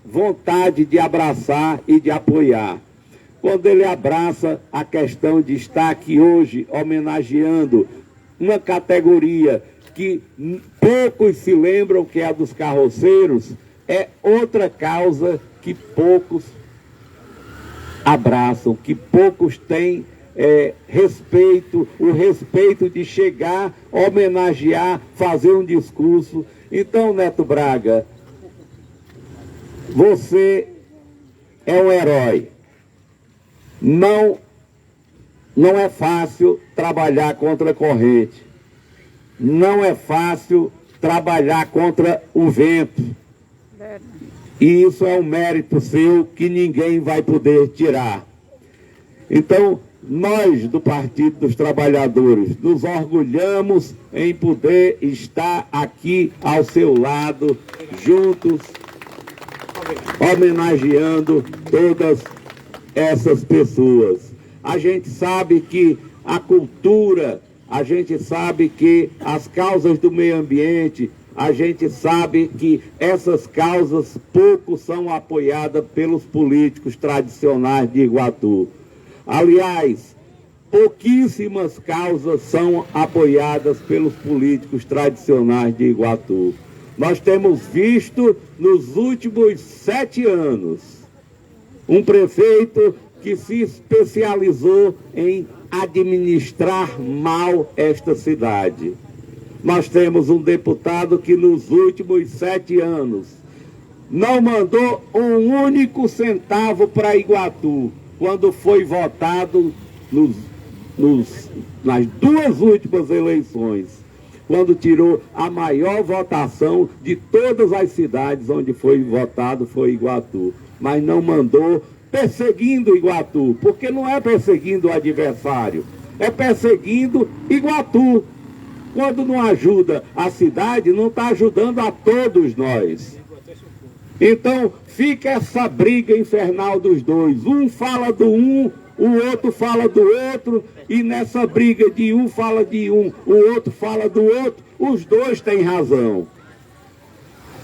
vontade de abraçar e de apoiar. Quando ele abraça a questão de estar aqui hoje homenageando uma categoria que poucos se lembram que é a dos carroceiros, é outra causa que poucos abraçam, que poucos têm respeito, o respeito de chegar, homenagear, fazer um discurso. Então, Neto Braga, você é um herói. Não é fácil trabalhar contra a corrente. Não é fácil trabalhar contra o vento. E isso é um mérito seu que ninguém vai poder tirar. Então, nós do Partido dos Trabalhadores nos orgulhamos em poder estar aqui ao seu lado, juntos, homenageando todas essas pessoas. A gente sabe que a cultura, a gente sabe que as causas do meio ambiente, a gente sabe que essas causas pouco são apoiadas pelos políticos tradicionais de Iguatu. Aliás, pouquíssimas causas são apoiadas pelos políticos tradicionais de Iguatu. Nós temos visto nos últimos 7 anos um prefeito que se especializou em administrar mal esta cidade. Nós temos um deputado que nos últimos 7 anos não mandou um único centavo para Iguatu, quando foi votado nas 2 últimas eleições, quando tirou a maior votação de todas as cidades onde foi votado, foi Iguatu. Mas não mandou perseguindo Iguatu, porque não é perseguindo o adversário, é perseguindo Iguatu. Quando não ajuda a cidade, não está ajudando a todos nós. Então, fica essa briga infernal dos dois. Um fala do um, o outro fala do outro, e nessa briga de um fala de um, o outro fala do outro, os dois têm razão.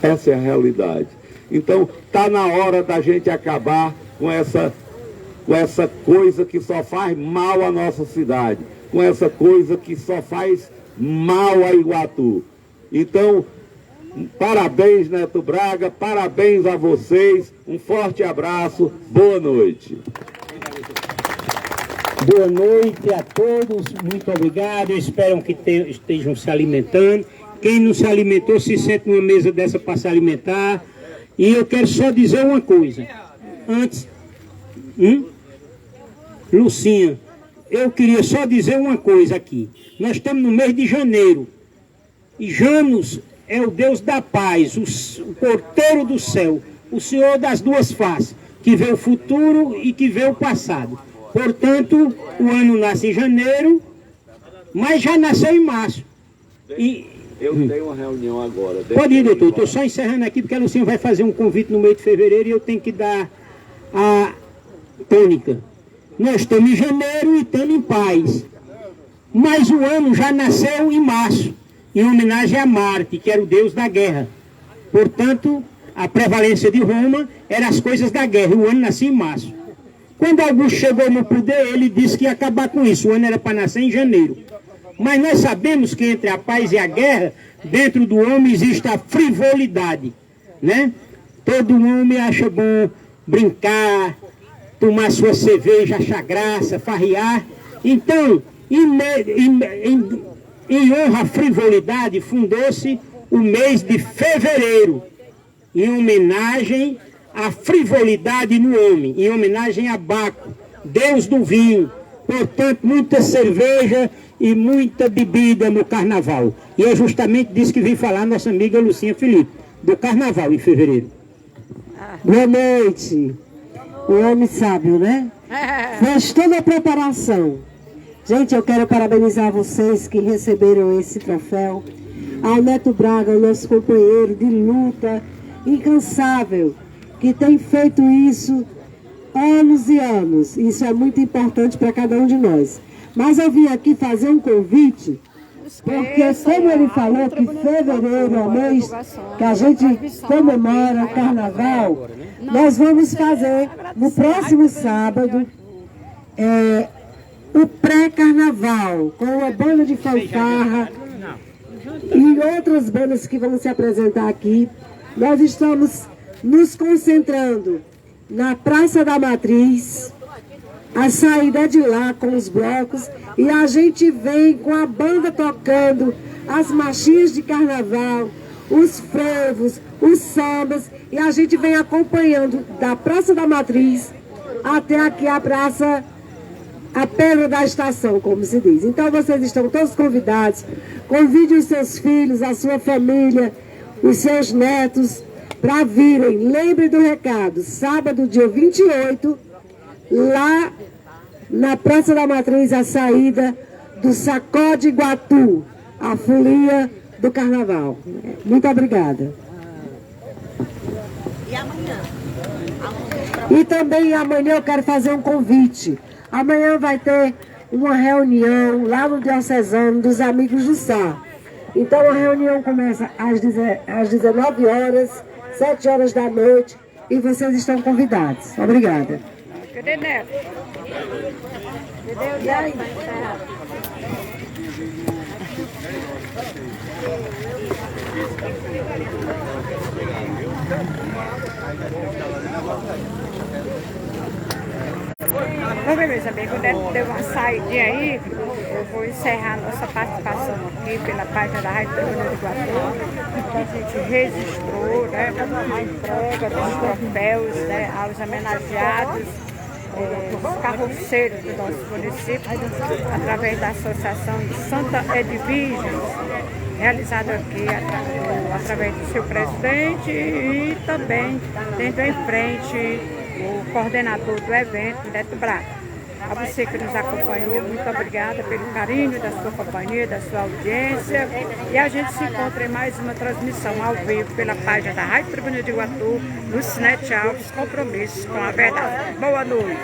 Essa é a realidade. Então, está na hora da gente acabar com essa coisa que só faz mal à nossa cidade, com essa coisa que só faz mal a Iguatu. Então, parabéns, Neto Braga, parabéns a vocês, um forte abraço, boa noite. Boa noite a todos, muito obrigado, eu espero que estejam se alimentando. Quem não se alimentou, se sente numa mesa dessa para se alimentar. E eu quero só dizer uma coisa, antes, Lucinha, eu queria só dizer uma coisa aqui. Nós estamos no mês de janeiro, e Janus é o Deus da paz, o porteiro do céu, o Senhor das duas faces, que vê o futuro e que vê o passado. Portanto, o ano nasce em janeiro, mas já nasceu em março. Eu tenho uma reunião agora. Pode ir, doutor, estou só encerrando aqui, porque a Lucinha vai fazer um convite no mês de fevereiro e eu tenho que dar a tônica. Nós estamos em janeiro e estamos em paz. Mas o ano já nasceu em março, em homenagem a Marte, que era o deus da guerra. Portanto, a prevalência de Roma era as coisas da guerra, e o ano nascia em março. Quando Augusto chegou no poder, ele disse que ia acabar com isso, o ano era para nascer em janeiro. Mas nós sabemos que entre a paz e a guerra, dentro do homem existe a frivolidade, né? Todo homem acha bom brincar, tomar sua cerveja, achar graça, farrear. Então, em honra à frivolidade, fundou-se o mês de fevereiro, em homenagem à frivolidade no homem, em homenagem a Baco, deus do vinho. Portanto, muita cerveja e muita bebida no carnaval. E é justamente disso que vem falar nossa amiga Lucinha Felipe, do carnaval em fevereiro. Boa noite. O homem sábio, né? Fez toda a preparação. Gente, eu quero parabenizar vocês que receberam esse troféu. Ao Neto Braga, o nosso companheiro de luta incansável, que tem feito isso anos e anos. Isso é muito importante para cada um de nós. Mas eu vim aqui fazer um convite, porque como ele falou que fevereiro é o mês que a gente comemora o carnaval, nós vamos fazer no próximo sábado o pré-carnaval, com a banda de fanfarra e outras bandas que vão se apresentar aqui. Nós estamos nos concentrando na Praça da Matriz, a saída de lá com os blocos, e a gente vem com a banda tocando as marchinhas de carnaval, os frevos, os sambas, e a gente vem acompanhando da Praça da Matriz até aqui a Praça, a Pedra da Estação, como se diz. Então vocês estão todos convidados, convide os seus filhos, a sua família, os seus netos, para virem. Lembre do recado, sábado, dia 28, lá na Praça da Matriz, a saída do Sacode Iguatu, a folia do Carnaval. Muito obrigada. E amanhã? E também amanhã eu quero fazer um convite. Amanhã vai ter uma reunião lá no Diocesano dos Amigos do Sá. Então a reunião começa às 19 horas, 7 horas da noite, e vocês estão convidados. Obrigada. Cadê Neto? E aí? Bom, meus amigos, o Neto deu uma saidinha aí. Eu vou encerrar nossa participação aqui pela página da Rádio Tribuna de Iguatu. A gente registrou, né, a entrega dos troféus, né, aos homenageados, os carroceiros do nosso município, através da Associação de Santa Edviges, realizado aqui através do seu presidente e também tendo em frente o coordenador do evento, Neto Braga. A você que nos acompanhou, muito obrigada pelo carinho da sua companhia, da sua audiência. E a gente se encontra em mais uma transmissão ao vivo pela página da Rádio Tribuna de Iguatu, no Cinete Alves, Compromissos com a Verdade. Boa noite.